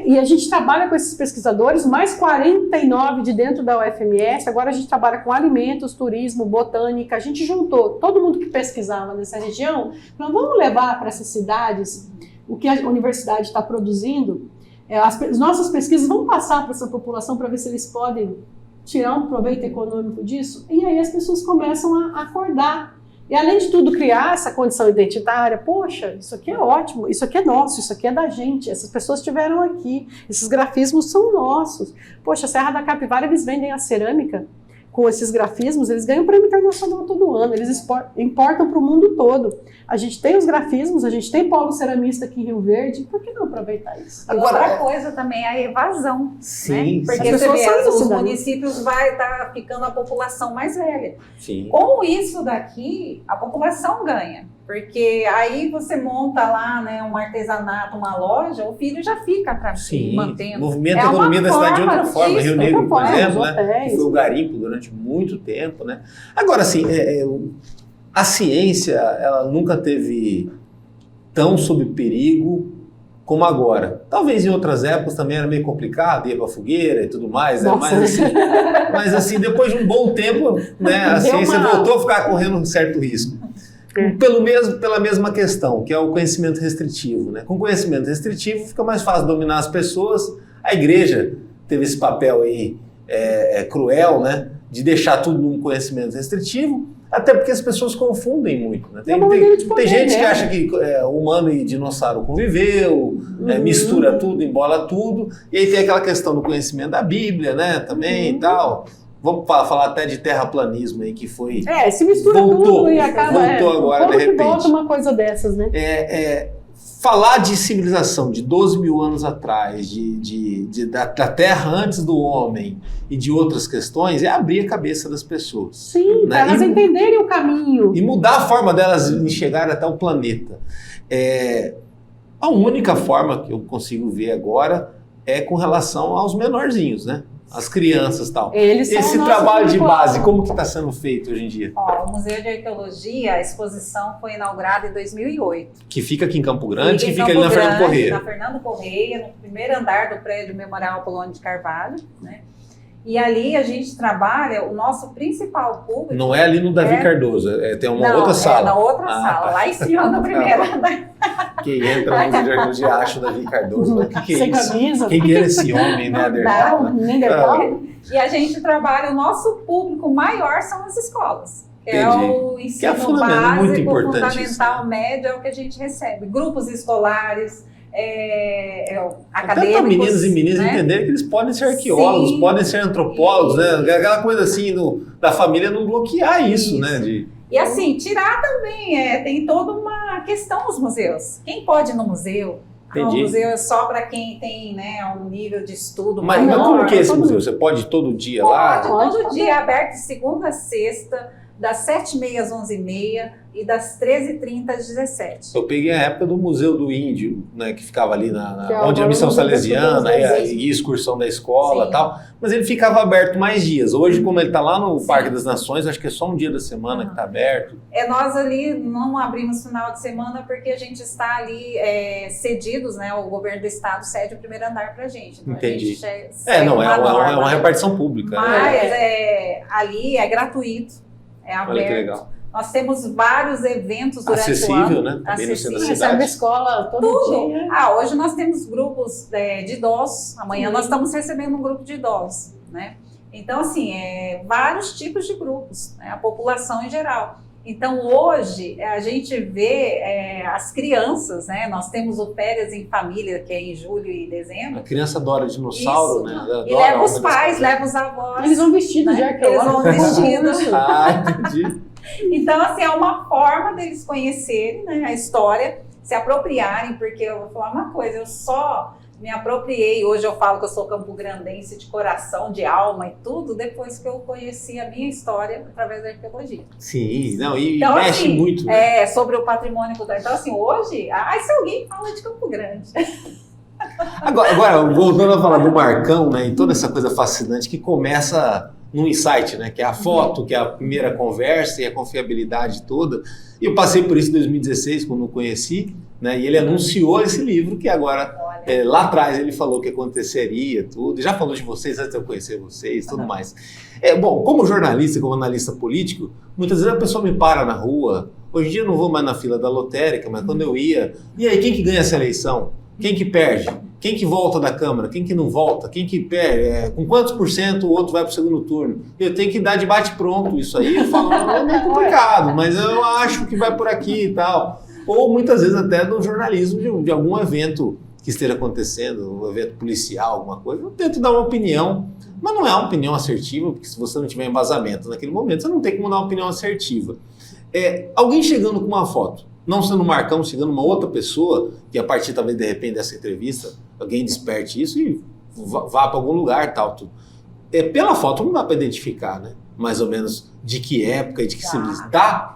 E a gente trabalha com esses pesquisadores, mais 49 de dentro da UFMS. Agora a gente trabalha com alimentos, turismo, botânica. A gente juntou todo mundo que pesquisava nessa região. Então, vamos levar para essas cidades o que a universidade está produzindo. As nossas pesquisas vão passar para essa população para ver se eles podem tirar um proveito econômico disso. E aí as pessoas começam a acordar. E além de tudo, criar essa condição identitária. Poxa, isso aqui é ótimo, isso aqui é nosso, isso aqui é da gente. Essas pessoas estiveram aqui, esses grafismos são nossos. Poxa, a Serra da Capivara, eles vendem a cerâmica com esses grafismos, eles ganham prêmio internacional todo ano, eles importam para o mundo todo. A gente tem os grafismos, a gente tem polo ceramista aqui em Rio Verde, por que não aproveitar isso? Agora, outra coisa também é a evasão. Sim. Né? Porque você vê, os municípios vai estar ficando a população mais velha. Sim. Com isso daqui, a população ganha. Porque aí você monta lá, né, um artesanato, uma loja, o filho já fica para mantendo. Movimenta a economia da cidade de outra forma. Rio Negro, por exemplo, né, que foi o garimpo durante muito tempo. Né? Agora, assim, a ciência, ela nunca teve tão sob perigo como agora. Talvez em outras épocas também era meio complicado, ia para fogueira e tudo mais, né? Mas assim, depois de um bom tempo, né, a ciência voltou a ficar correndo um certo risco. Pela mesma questão, que é o conhecimento restritivo, né? Com conhecimento restritivo fica mais fácil dominar as pessoas. A igreja teve esse papel aí cruel, né? De deixar tudo num conhecimento restritivo, até porque as pessoas confundem muito, né? Tem gente que acha que humano e dinossauro conviveu, mistura tudo, embola tudo, e aí tem aquela questão do conhecimento da Bíblia, né? Também e tal. Vamos falar até de terraplanismo aí, que foi... se mistura tudo e acaba... Voltou agora, de repente. Volta uma coisa dessas, né? Falar de civilização de 12 mil anos atrás, da Terra antes do homem e de outras questões, é abrir a cabeça das pessoas. Sim, né? Para elas entenderem o caminho. E mudar a forma delas enxergarem até o planeta. A única forma que eu consigo ver agora é com relação aos menorzinhos, né? As crianças e tal. Esse trabalho de base, como que está sendo feito hoje em dia? O Museu de Arqueologia, a exposição foi inaugurada em 2008. Que fica aqui em Campo Grande, que fica ali na Fernando Corrêa. Na Fernando Corrêa, no primeiro andar do prédio Memorial Apolônio de Carvalho, né? E ali a gente trabalha, o nosso principal público... Não é ali no Davi Cardoso, tem uma outra sala. É na outra sala, lá em cima no primeiro andar. Quem entra no Museu de Arqueologia acha o Davi Cardoso, o que é isso? Camisa, quem era esse homem, né, Adertal? E a gente trabalha, o nosso público maior são as escolas. É o ensino básico, fundamental, médio, é o que a gente recebe. Grupos escolares... acadêmicos, para meninos e meninas, né? Entenderem que eles podem ser arqueólogos, sim, podem ser antropólogos, né? Aquela coisa assim da família não bloquear isso, né? E assim, tirar também, tem toda uma questão nos museus. Quem pode ir no museu? O museu é só para quem tem, né, um nível de estudo maior. Mas como que é esse museu? Você pode ir todo dia lá? Pode, todo dia, aberto de segunda a sexta, das 7h30 às 11h30 e das 13h30 às 17h. Eu peguei a época do Museu do Índio, né, que ficava ali onde a Missão Salesiana e a excursão da escola e tal, mas ele ficava aberto mais dias. Hoje, como ele está lá no Parque das Nações, acho que é só um dia da semana que está aberto. Nós ali não abrimos final de semana porque a gente está ali cedidos, né, o governo do estado cede o primeiro andar para a gente. Então Entendi. A gente é uma repartição pública. Mas ali é gratuito. É aberto. Olha que legal. Nós temos vários eventos durante acessível, o ano. Né? Também no centro da Recebe cidade. escola todo dia. Hoje nós temos grupos de idosos. Amanhã nós estamos recebendo um grupo de idosos, né? Então, assim, vários tipos de grupos, né? A população em geral. Então, hoje, a gente vê as crianças, né? Nós temos o Férias em Família, que é em julho e dezembro. A criança adora dinossauro, né? Adora e leva os pais, leva os avós. Eles vão vestidos, né? Eles vão vestidos. Entendi. Então, assim, é uma forma deles conhecerem, né, a história, se apropriarem, porque eu vou falar uma coisa, eu só me apropriei, hoje eu falo que eu sou campograndense de coração, de alma e tudo, depois que eu conheci a minha história através da arqueologia. Sim, não, e então, mexe assim, muito, né? Sobre o patrimônio cultural. Então, assim, hoje, se alguém fala de Campo Grande... Agora, voltando a falar do Marcão, né, e toda essa coisa fascinante que começa no insight, né, que é a foto, que é a primeira conversa e a confiabilidade toda. E eu passei por isso em 2016, quando eu conheci, né, e ele anunciou esse livro que agora, lá atrás ele falou que aconteceria, tudo, já falou de vocês antes de eu conhecer vocês, tudo mais. Bom, como jornalista, como analista político, muitas vezes a pessoa me para na rua, hoje em dia eu não vou mais na fila da lotérica, mas quando eu ia, e aí, quem que ganha essa eleição? Quem que perde? Quem que volta da Câmara? Quem que não volta? Quem que perde? Com quantos por cento o outro vai para o segundo turno? Eu tenho que dar de bate-pronto isso aí. Eu falo, é meio complicado, mas eu acho que vai por aqui e tal. Ou muitas vezes até no jornalismo de algum evento que esteja acontecendo, um evento policial, alguma coisa. Eu tento dar uma opinião, mas não é uma opinião assertiva, porque se você não tiver embasamento naquele momento, você não tem como dar uma opinião assertiva. Alguém chegando com uma foto, não sendo Marcão, chegando uma outra pessoa, que a partir talvez de repente dessa entrevista, alguém desperte isso e vá para algum lugar, tal, tudo. Pela foto não dá para identificar, né? Mais ou menos de que época e de que civilização. Dá?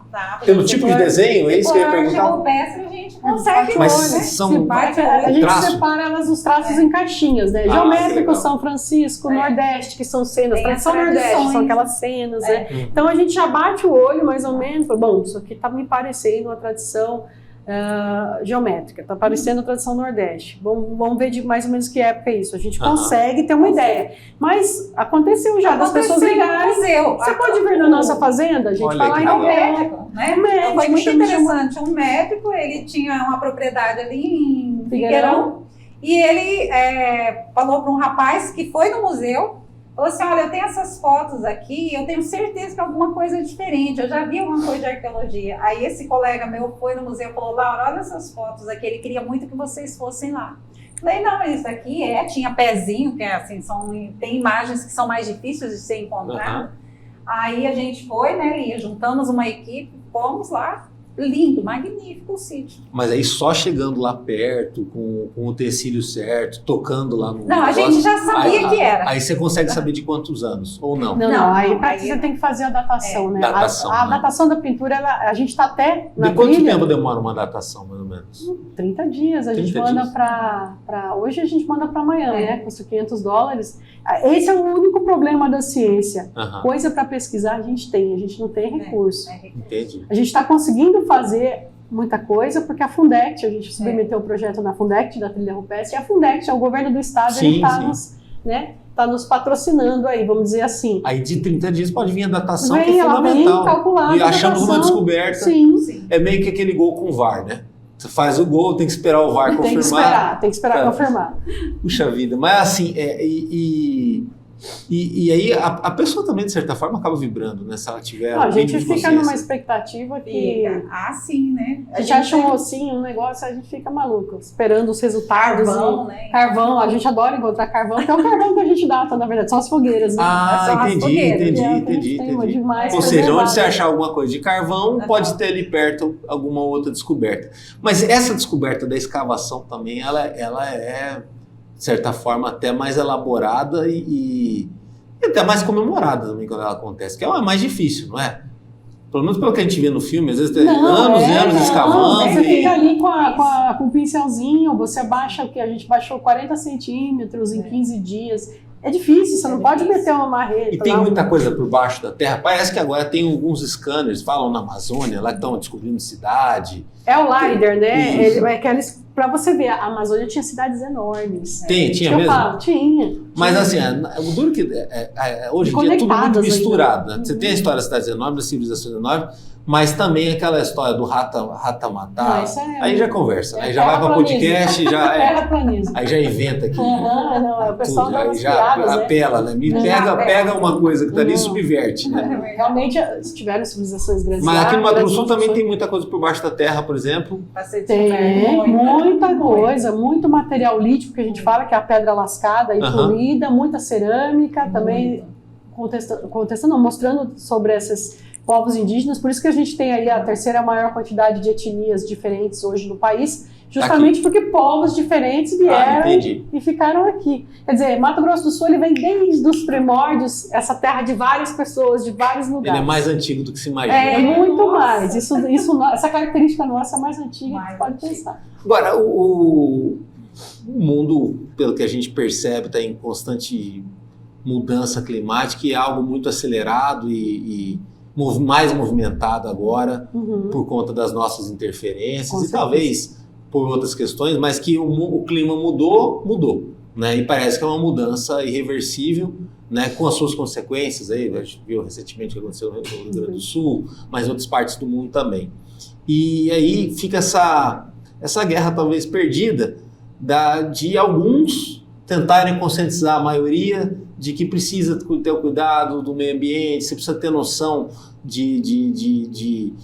Pelo tipo de desenho, é isso que eu ia perguntar. A gente consegue, mas né? são a gente separa elas, os traços em caixinhas, né? Geométrico, São Francisco, Nordeste, que são cenas, tradição Nordeste, são aquelas cenas, né? Então a gente já bate o olho mais ou menos, fala, bom, isso aqui tá me parecendo uma tradição geométrica, está parecendo tradição Nordeste. Vamos ver de mais ou menos que época é isso. A gente consegue ter uma ideia. Mas aconteceu já das pessoas ligarem. Você pode vir na nossa fazenda? A gente vai lá e um médico, né? Um médico, foi muito interessante. Um médico, ele tinha uma propriedade ali em Figueirão e ele falou para um rapaz que foi no museu. Falou assim, olha, eu tenho essas fotos aqui, eu tenho certeza que alguma coisa é diferente, eu já vi alguma coisa de arqueologia. Aí esse colega meu foi no museu e falou, Laura, olha essas fotos aqui, ele queria muito que vocês fossem lá. Falei, não, mas isso aqui tinha pezinho, que assim, tem imagens que são mais difíceis de ser encontradas. Aí a gente foi, né, Lia, juntamos uma equipe, fomos lá. Lindo, magnífico o sítio. Mas aí só chegando lá perto, com o utensílio certo, tocando lá no Não, negócio, a gente já sabia que era. Aí você consegue saber de quantos anos, ou não? Não, aí você tem que fazer a datação, né? A datação da pintura, a gente está até na De quanto tempo demora uma datação, mais ou menos? 30 dias. A gente manda para... Hoje a gente manda para amanhã, né? Custa $500. Esse é o único problema da ciência. Coisa para pesquisar a gente não tem recurso. Entendi. A gente está conseguindo fazer muita coisa, porque a Fundect, a gente submeteu o projeto na Fundect, da Trilha Rupestre, e a Fundect, o governo do estado, ele está nos patrocinando aí, vamos dizer assim. Aí de 30 dias pode vir a datação, que é fundamental. Vem calculada. E achando uma descoberta, é meio que aquele gol com VAR, né? Você faz o gol, tem que esperar o VAR confirmar. Tem que esperar confirmar. Puxa vida, mas assim, e aí a pessoa também, de certa forma, acaba vibrando, né? Se ela tiver... Não, a gente fica numa expectativa que... sim, né? A gente acha um ossinho, um negócio, a gente fica maluco, esperando os resultados. Carvão, né? Carvão, a gente adora encontrar carvão, que é o carvão que a gente data, na verdade, são as fogueiras, né? Entendi. Ou seja, onde você achar alguma coisa de carvão, pode ter ali perto alguma outra descoberta. Mas essa descoberta da escavação também, ela é... de certa forma, até mais elaborada e até mais comemorada também quando ela acontece, que é mais difícil, não é? Pelo menos pelo que a gente vê no filme, às vezes tem anos e anos escavando. Você fica ali com o pincelzinho, você baixa o que a gente baixou 40 centímetros em 15 dias. É difícil, você não pode meter uma marreta. E tem muita coisa por baixo da terra. Parece que agora tem alguns scanners, falam na Amazônia, lá que estão descobrindo cidade. É o LiDAR, né? Para você ver, a Amazônia tinha cidades enormes. Tinha mesmo? Tinha. Mas assim, o duro que hoje em dia é tudo muito misturado. Né? Você tem a história das cidades enormes, das civilizações enormes, mas também aquela história do Rata Matar. Aí já conversa, aí já vai para podcast, aí já inventa aqui. O pessoal aí já apela, né? Pega uma coisa que está ali e subverte. Né? Realmente tiveram civilizações grandes. Mas aqui no Mato Grosso também tem muita coisa por baixo da terra, por exemplo. Tem muita coisa, muito material lítico que a gente fala, que é a pedra lascada e polida, muita cerâmica, também mostrando sobre esses povos indígenas. Por isso que a gente tem aí a terceira maior quantidade de etnias diferentes hoje no país, justamente porque povos diferentes vieram e ficaram aqui. Quer dizer, Mato Grosso do Sul ele vem desde os primórdios, essa terra de várias pessoas, de vários lugares. Ele é mais antigo do que se imagina. É muito mais. Essa característica nossa é mais antiga que pode pensar. Agora, o mundo, pelo que a gente percebe, está em constante mudança climática e é algo muito acelerado e mais movimentado agora por conta das nossas interferências talvez por outras questões, mas que o clima mudou, né? E parece que é uma mudança irreversível, né? Com as suas consequências. Aí, a gente viu recentemente o que aconteceu no Rio Grande do Sul, mas em outras partes do mundo também. E aí fica essa guerra talvez perdida de alguns tentarem conscientizar a maioria de que precisa ter o cuidado do meio ambiente, você precisa ter noção de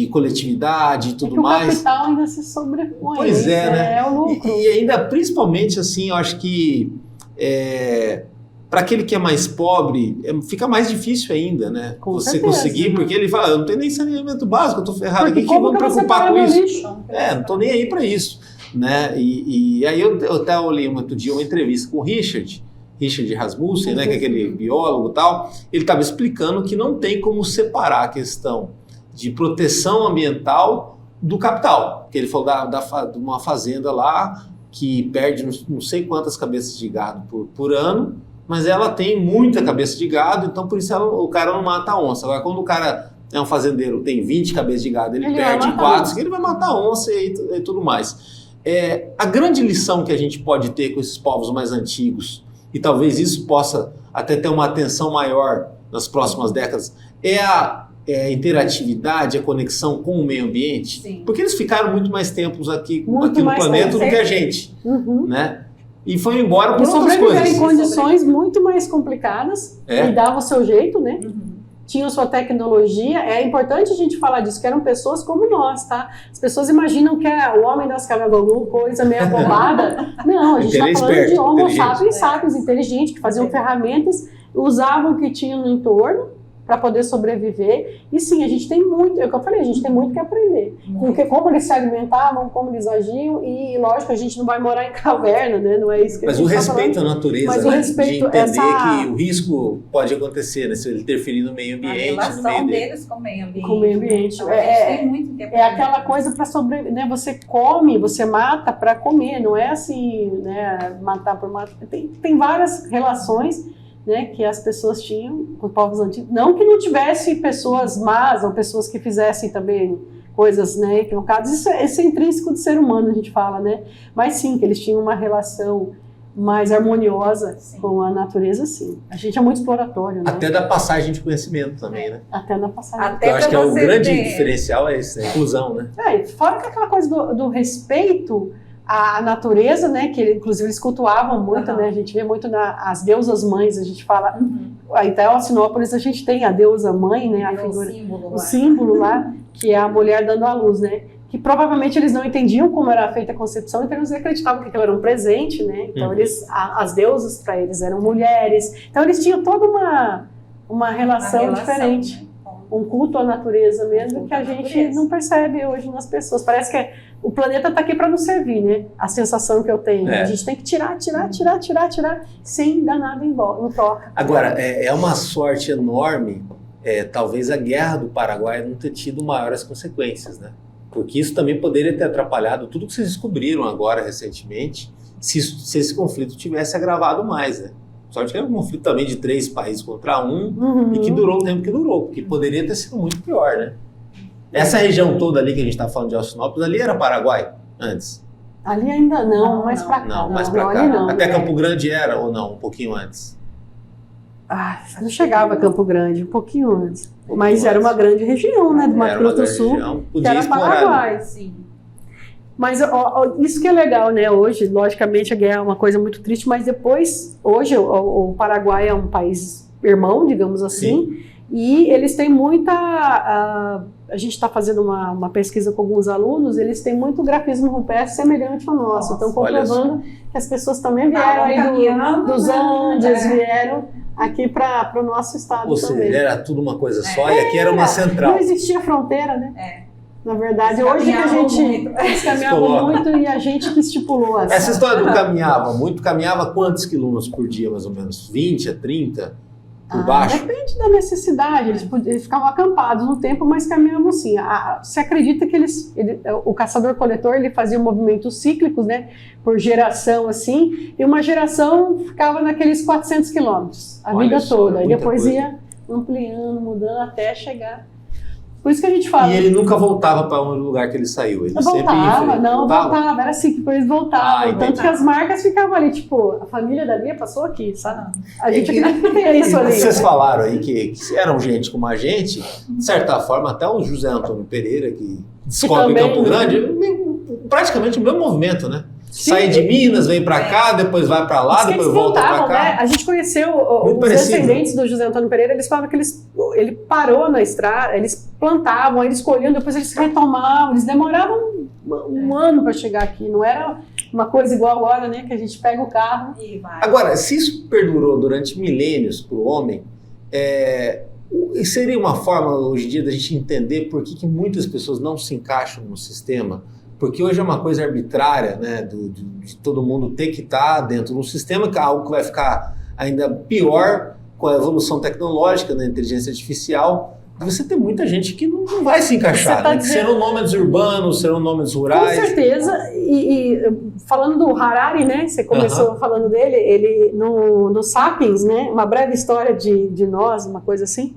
coletividade e tudo mais. O capital ainda se sobrepõe. Pois né? É o lucro. E ainda, principalmente, assim, eu acho que para aquele que é mais pobre, fica mais difícil ainda, né? Você conseguir, porque ele fala, eu não tenho nem saneamento básico, eu estou ferrado aqui, que eu vou me preocupar com isso? Não estou nem aí para isso. Né? E aí eu até olhei outro dia uma entrevista com o Richard Rasmussen, né, que é aquele biólogo e tal, ele estava explicando que não tem como separar a questão de proteção ambiental do capital, que ele falou de uma fazenda lá que perde não sei quantas cabeças de gado por ano, mas ela tem muita cabeça de gado, então por isso o cara não mata a onça. Agora, quando o cara Um fazendeiro tem 20 cabeças de gado, ele Ele perde vai matar 4, ele vai matar onça e tudo mais. A grande lição que a gente pode ter com esses povos mais antigos, e talvez isso possa até ter uma atenção maior nas próximas décadas, é a interatividade, a conexão com o meio ambiente. Sim. Porque eles ficaram muito mais tempos aqui no mais planeta do que a tempo. gente, Uhum. né? E foi embora por E outras sobreviveram em coisas. condições muito mais complicadas, e davam o seu jeito, né? Tinham sua tecnologia. É importante a gente falar disso, que eram pessoas como nós, tá? As pessoas imaginam que é o homem das cavernas, coisa meio bobada. Não, a gente está falando de homo sapiens sapiens, inteligentes, que faziam ferramentas, usavam o que tinham no entorno para poder sobreviver. E sim, a gente tem muito, é o que eu falei, a gente tem muito que aprender. Porque como eles se alimentavam, como eles agiam, e lógico, a gente não vai morar em caverna, né? Não é isso que Mas a o gente respeito tá à natureza, Mas né? o respeito, de entender essa... que o risco pode acontecer, né? Se ele interferir no meio A ambiente, relação no meio dele. deles com o meio ambiente. Com o meio ambiente. Então, a gente tem muito que aprender. É aquela coisa para sobreviver, né? Você come, você mata para comer, não é assim, né? Matar por matar. Tem várias relações, né, que as pessoas tinham com os povos antigos. Não que não tivesse pessoas más ou pessoas que fizessem também coisas, né, equivocadas. Isso é intrínseco do ser humano, a gente fala, né? Mas sim, que eles tinham uma relação mais harmoniosa com a natureza, sim. A gente é muito exploratório, né? Até da passagem de conhecimento também, né? Até na passagem. Até Eu acho que pra o você grande ter- diferencial é esse, a inclusão, né? Fora que aquela coisa do respeito à natureza, né, que inclusive eles cultuavam muito, né, a gente vê muito as deusas mães, a gente fala, aí até Alcinópolis a gente tem a deusa mãe, né, a figura, o símbolo lá, que é a mulher dando à luz, né, que provavelmente eles não entendiam como era feita a concepção, então eles acreditavam que aquilo era um presente, né, então as deusas para eles eram mulheres, então eles tinham toda uma relação diferente. Né? Um culto à natureza mesmo, que a gente não percebe hoje nas pessoas. Parece que o planeta está aqui para nos servir, né? A sensação que eu tenho. A gente tem que tirar, sem dar nada em troca. Agora, é uma sorte enorme, talvez a guerra do Paraguai não ter tido maiores consequências, né? Porque isso também poderia ter atrapalhado tudo que vocês descobriram agora recentemente, se esse conflito tivesse agravado mais, né? Sorte que era um conflito também de 3 países contra um, e que durou o tempo que durou, porque poderia ter sido muito pior, né? Essa região toda ali que a gente está falando de Alcinópolis, ali era Paraguai antes? Ali ainda não, mais para cá. Não, mais para cá. Ali não, até Campo Grande era ou não? Um pouquinho antes? Não chegava a Campo Grande, um pouquinho antes. Mas era uma grande região, né? Do Mato Grosso do Sul, que era Paraguai. Sim. Mas isso que é legal, né? Hoje, logicamente, a guerra é uma coisa muito triste, mas depois, hoje, o Paraguai é um país irmão, digamos assim, e eles têm muita... a gente está fazendo uma pesquisa com alguns alunos, eles têm muito grafismo rupestre semelhante ao nosso. Estão comprovando que as pessoas também vieram aí dos Andes, vieram aqui para o nosso estado Ou também. seja, era tudo uma coisa só e aqui era uma central. Não existia fronteira, né? Na verdade, Eles hoje que a gente eles caminhava muito e a gente que estipulou. Essa história do caminhava quantos quilômetros por dia, mais ou menos? 20 a 30? Por baixo? Depende da necessidade. Eles ficavam acampados no tempo, mas caminhavam sim. Se acredita que o caçador-coletor ele fazia movimentos cíclicos, né? Por geração, assim, e uma geração ficava naqueles 400 quilômetros a vida toda. E depois ia ampliando, mudando até chegar. Por isso que a gente fala. E ele nunca voltava para o lugar que ele saiu? Ele voltava, era assim que eles voltavam. Tanto que as marcas ficavam ali, tipo, a família da Bia passou aqui, sabe? A gente tem isso ali. Vocês falaram aí que eram gente como a gente, de certa forma, até o José Antônio Pereira, que descobre Campo Grande, praticamente o mesmo movimento, né? Sim. Sai de Minas, vem para cá, depois vai para lá, depois volta para cá. Né? A gente conheceu os descendentes do José Antônio Pereira, eles falavam que ele parou na estrada, eles plantavam, eles colhiam, depois eles retomavam, eles demoravam um ano para chegar aqui, não era uma coisa igual agora, né, que a gente pega o carro e vai. Agora, se isso perdurou durante milênios para o homem, seria uma forma hoje em dia da gente entender por que muitas pessoas não se encaixam no sistema? Porque hoje é uma coisa arbitrária, né, de todo mundo ter que estar dentro de um sistema, que é algo que vai ficar ainda pior com a evolução tecnológica, da inteligência artificial. Você tem muita gente que não vai se encaixar, né? Serão nômades urbanos, serão nômades rurais. Com certeza, e falando do Harari, né, você começou falando dele, ele no Sapiens, né, uma breve história de nós, uma coisa assim,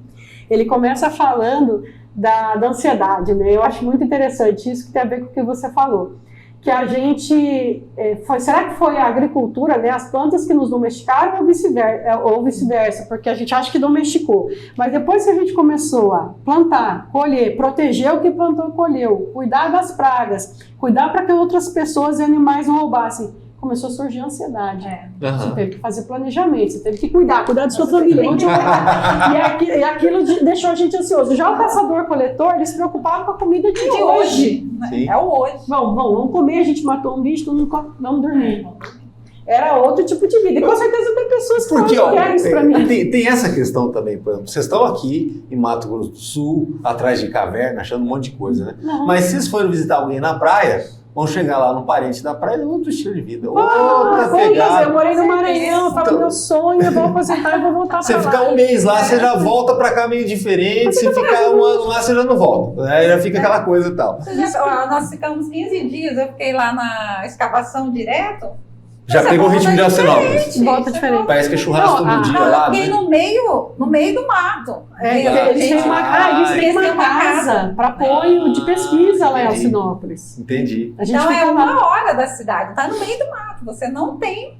ele começa falando da ansiedade, né? Eu acho muito interessante isso, que tem a ver com o que você falou. Que a gente, será que foi a agricultura, né, as plantas que nos domesticaram ou vice-versa, porque a gente acha que domesticou, mas depois que a gente começou a plantar, colher, proteger o que plantou e colheu, cuidar das pragas, cuidar para que outras pessoas e animais não roubassem, começou a surgir a ansiedade. Você teve que fazer planejamento, você teve que cuidar da sua família. E aquilo deixou a gente ansioso. Já o caçador-coletor, ele se preocupava com a comida de hoje. Sim. É o hoje. Vamos comer, a gente matou um bicho, vamos dormir. Era outro tipo de vida. E com certeza tem pessoas que não querem isso pra mim. Tem essa questão também, por exemplo, vocês estão aqui em Mato Grosso do Sul, atrás de caverna, achando um monte de coisa, né? Não. Mas se vocês forem visitar alguém na praia, vão chegar lá no parente da praia, é outro estilo de vida. Eu morei no Maranhão, tava meu sonho, eu vou aposentar e vou voltar pra lá. Você ficar um mês lá, você já volta pra cá meio diferente, se ficar um ano lá, você já não volta. Aí já fica aquela coisa e tal. Nós ficamos 15 dias, eu fiquei lá na escavação direto. Já pegou o ritmo de Alcinópolis. Volta diferente. Parece que é churrasco todo dia lá, eu fiquei no meio do mato. Eles têm uma casa para apoio de pesquisa lá em Alcinópolis. Entendi. Então é 1 hora da cidade, tá no meio do mato. Você não tem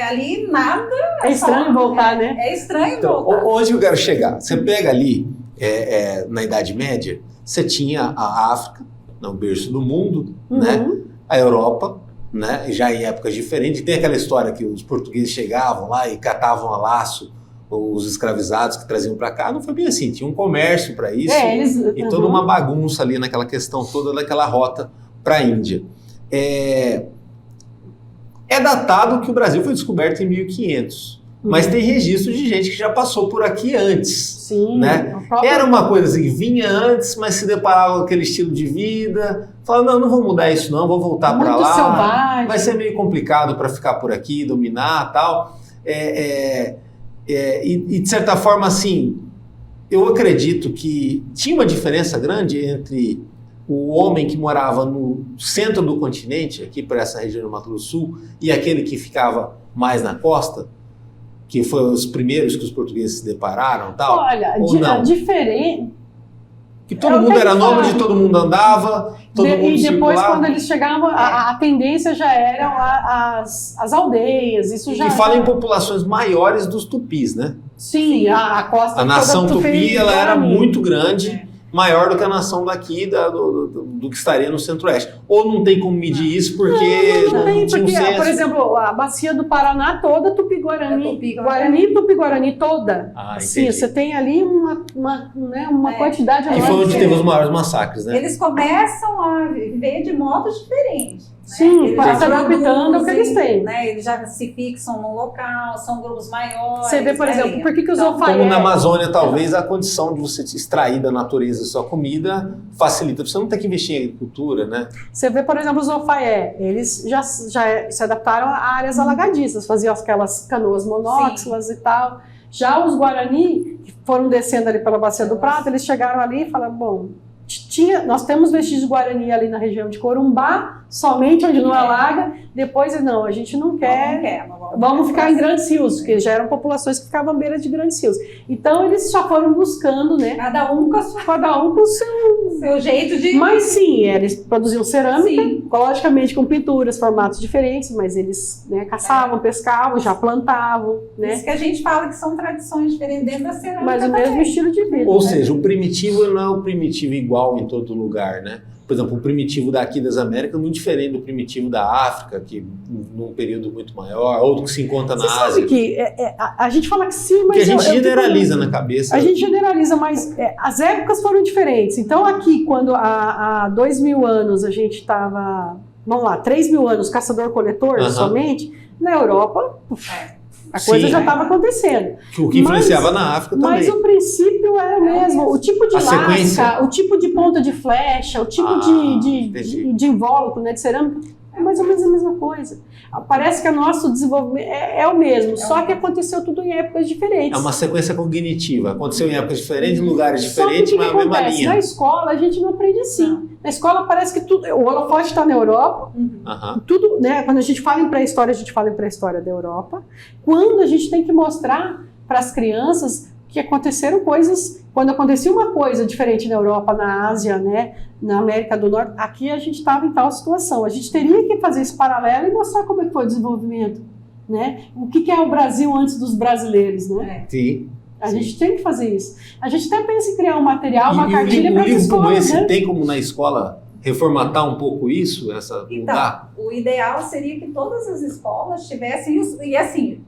ali nada. É estranho voltar, né? É estranho voltar. Onde eu quero chegar? Você pega ali, na Idade Média, você tinha a África, o berço do mundo, né? A Europa, né? Já em épocas diferentes. Tem aquela história que os portugueses chegavam lá e catavam a laço os escravizados que traziam para cá. Não foi bem assim, tinha um comércio para isso e toda uma bagunça ali naquela questão toda daquela rota para a Índia. É datado que o Brasil foi descoberto em 1500, mas tem registro de gente que já passou por aqui antes. Sim, né? Era uma coisa assim, vinha antes, mas se deparava com aquele estilo de vida, falava, não vou mudar isso não, vou voltar para lá, selvagem. Vai ser meio complicado para ficar por aqui, dominar e tal. E de certa forma, assim, eu acredito que tinha uma diferença grande entre o homem que morava no centro do continente, aqui para essa região do Mato Grosso do Sul, e aquele que ficava mais na costa, que foram os primeiros que os portugueses se depararam, tal? Olha, diferente. Que todo mundo era nômade, todo mundo andava, todo mundo e depois, circulava. quando eles chegavam, a tendência já eram as aldeias, isso já... E fala em populações maiores dos tupis, né? Sim, a costa... A nação tupi, ela era muito grande, maior do que a nação daqui, do que estaria no centro-oeste. Ou não tem como medir isso porque não tem, tinha um porque, censo. por exemplo, a bacia do Paraná toda, Tupi-Guarani, Tupi-Guarani toda. Assim, você tem ali uma quantidade enorme. E foi onde teve os maiores massacres, né? Eles começam a viver de modos diferentes. Sim, se adaptando ao que eles têm. Né? Eles já se fixam num local, são grupos maiores. Você vê, por exemplo, por que os Como na Amazônia, talvez, a condição de você extrair da natureza a sua comida facilita. Você não tem que investir em agricultura, né? Você vê, por exemplo, os Ofaié, eles já se adaptaram a áreas alagadiças, faziam aquelas canoas monóxilas e tal. Já os Guarani, que foram descendo ali pela Bacia do Prata, eles chegaram ali e falaram, bom... nós temos vestígios de Guarani ali na região de Corumbá, somente onde não alaga, depois não, a gente não quer, vamos ficar em grandes rios, porque já eram populações que ficavam à beira de grandes rios. Então eles já foram buscando, né? Cada um com o seu jeito de... Mas sim, eles produziam cerâmica, logicamente com pinturas, formatos diferentes, mas eles caçavam, pescavam, já plantavam, né? Isso que a gente fala que são tradições diferentes dentro da cerâmica. Mas o mesmo estilo de vida. Ou seja, o primitivo não é o primitivo igual em todo lugar, né? Por exemplo, o primitivo daqui das Américas é muito diferente do primitivo da África, que num período muito maior, outro que se encontra na Ásia. Sabe que a gente fala que sim, mas... Que a gente generaliza na cabeça. A gente generaliza, mas as épocas foram diferentes. Então aqui, quando há 2.000 anos a gente estava, vamos lá, 3.000 anos caçador-coletor somente, na Europa... A coisa já estava acontecendo. O que influenciava na África também. Mas o princípio era o mesmo. O tipo de lasca, o tipo de ponta de flecha, o tipo de invólucro, né, de cerâmica, é mais ou menos a mesma coisa. Parece que o nosso desenvolvimento é o mesmo, só que aconteceu tudo em épocas diferentes. É uma sequência cognitiva. Aconteceu em épocas diferentes, em lugares diferentes, mas a mesma linha. Na escola a gente não aprende assim. Não. Na escola parece que tudo, o holofote está na Europa, tudo, né? Quando a gente fala em pré-história, a gente fala em pré-história da Europa. Quando a gente tem que mostrar para as crianças que aconteceram coisas, quando acontecia uma coisa diferente na Europa, na Ásia, né, na América do Norte, aqui a gente estava em tal situação. A gente teria que fazer esse paralelo e mostrar como é que foi o desenvolvimento, né? O que é o Brasil antes dos brasileiros, né? Sim. A gente tem que fazer isso. A gente até pensa em criar um material, uma cartilha para as livro como escolas, esse, né? tem como na escola reformatar um pouco isso, mudar? O ideal seria que todas as escolas tivessem isso. E assim,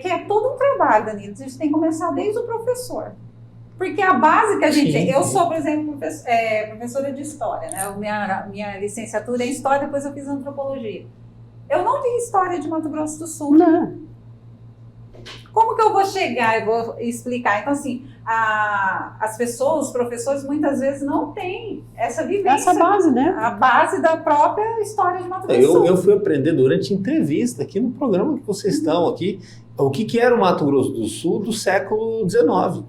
que é todo um trabalho, Danilo. A gente tem que começar desde o professor. Porque a base que a gente... Sim. Eu sou, por exemplo, professora de História, né? Minha licenciatura é em História, depois eu fiz Antropologia. Eu não vi História de Mato Grosso do Sul. Não. Como que eu vou chegar e vou explicar? Então, assim, as pessoas, os professores, muitas vezes não têm essa vivência. Essa base, né? A base da própria história de Mato Grosso do Sul. Eu fui aprender durante entrevista aqui no programa que vocês estão aqui, o que era o Mato Grosso do Sul do século XIX.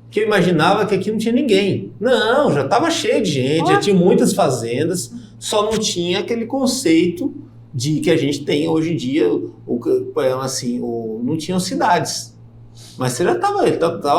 Que eu imaginava que aqui não tinha ninguém. Não, já estava cheio de gente, já tinha muitas fazendas, só não tinha aquele conceito de que a gente tem hoje em dia, não tinham cidades. Mas você já estava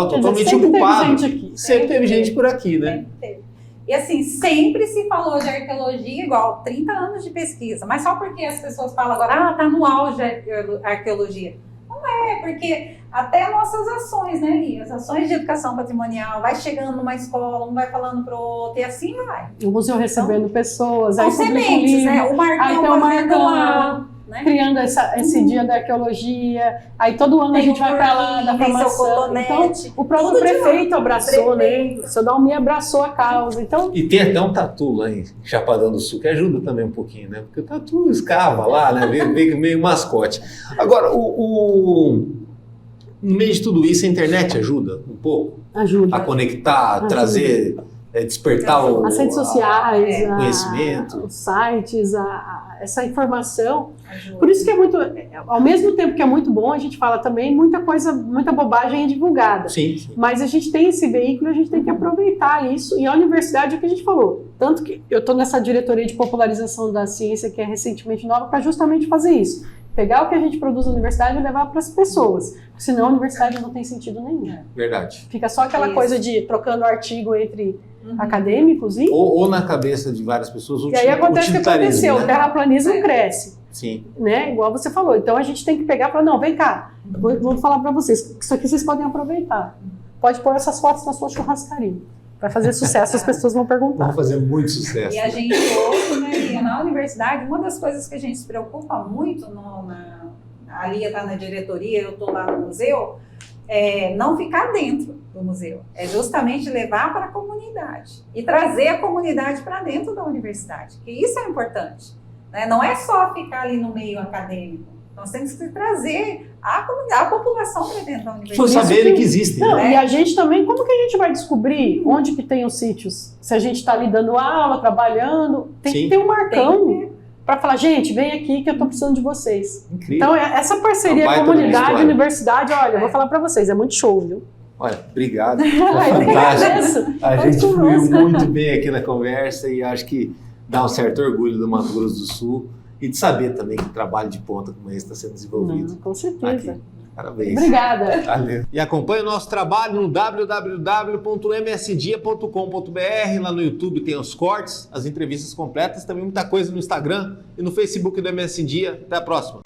totalmente ocupado. Sempre teve gente por aqui, né? Sempre teve. E assim, sempre se falou de arqueologia igual 30 anos de pesquisa. Mas só porque as pessoas falam agora, tá no auge a arqueologia. Não é, porque até nossas ações, né, Lia? As ações de educação patrimonial, vai chegando numa escola, um vai falando pro outro, e assim vai. O museu recebendo pessoas, São aí publica um sementes, livro, né? O Marcão aí tem o Marcão lá, né? criando esse dia da arqueologia, aí todo ano a gente vai para lá da formação. Então, o próprio prefeito abraçou, né? O seu Dalmi abraçou a causa. Então... E tem até um tatu lá em Chapadão do Sul, que ajuda também um pouquinho, né? Porque o tatu escava lá, né? Meio mascote. Agora, no meio de tudo isso, a internet ajuda um pouco? Ajuda. A conectar, ajuda. Trazer, despertar as redes sociais, conhecimento. Os sites, essa informação. Ajuda. Por isso que é muito, ao mesmo tempo que é muito bom, a gente fala também, muita bobagem é divulgada. Sim. Mas a gente tem esse veículo, a gente tem que aproveitar isso. E a universidade é o que a gente falou. Tanto que eu estou nessa diretoria de popularização da ciência, que é recentemente nova, para justamente fazer isso. Pegar o que a gente produz na universidade e levar para as pessoas. Senão a universidade não tem sentido nenhum. Verdade. Fica só aquela coisa de trocando artigo entre acadêmicos e... Ou na cabeça de várias pessoas. E aí acontece o que aconteceu, né? O terraplanismo cresce. Sim. Né? Igual você falou. Então a gente tem que pegar e falar, não, vem cá, vou falar para vocês, isso aqui vocês podem aproveitar. Pode pôr essas fotos na sua churrascaria. Vai fazer sucesso, as pessoas vão perguntar. Vai fazer muito sucesso. E a gente hoje, né, na universidade, uma das coisas que a gente se preocupa muito, a Lia está na diretoria, eu estou lá no museu, é não ficar dentro do museu. É justamente levar para a comunidade e trazer a comunidade para dentro da universidade, que isso é importante. Né? Não é só ficar ali no meio acadêmico. Nós temos que trazer a população para dentro da universidade. Por saberem que existem. Não, né? E a gente também, como que a gente vai descobrir onde que tem os sítios? Se a gente está ali dando aula, trabalhando, tem que ter um Marcão para falar, gente, vem aqui que eu estou precisando de vocês. Incrível. Então, essa parceria comunidade, universidade, olha, eu vou falar para vocês, é muito show, viu? Olha, obrigado. Foi fantástico. A gente fluiu muito bem aqui na conversa e acho que dá um certo orgulho do Mato Grosso do Sul e de saber também que o trabalho de ponta como esse está sendo desenvolvido. Com certeza. Aqui. Parabéns. Obrigada. Valeu. E acompanhe o nosso trabalho no www.msdia.com.br. Lá no YouTube tem os cortes, as entrevistas completas, também muita coisa no Instagram e no Facebook do MS Dia. Até a próxima.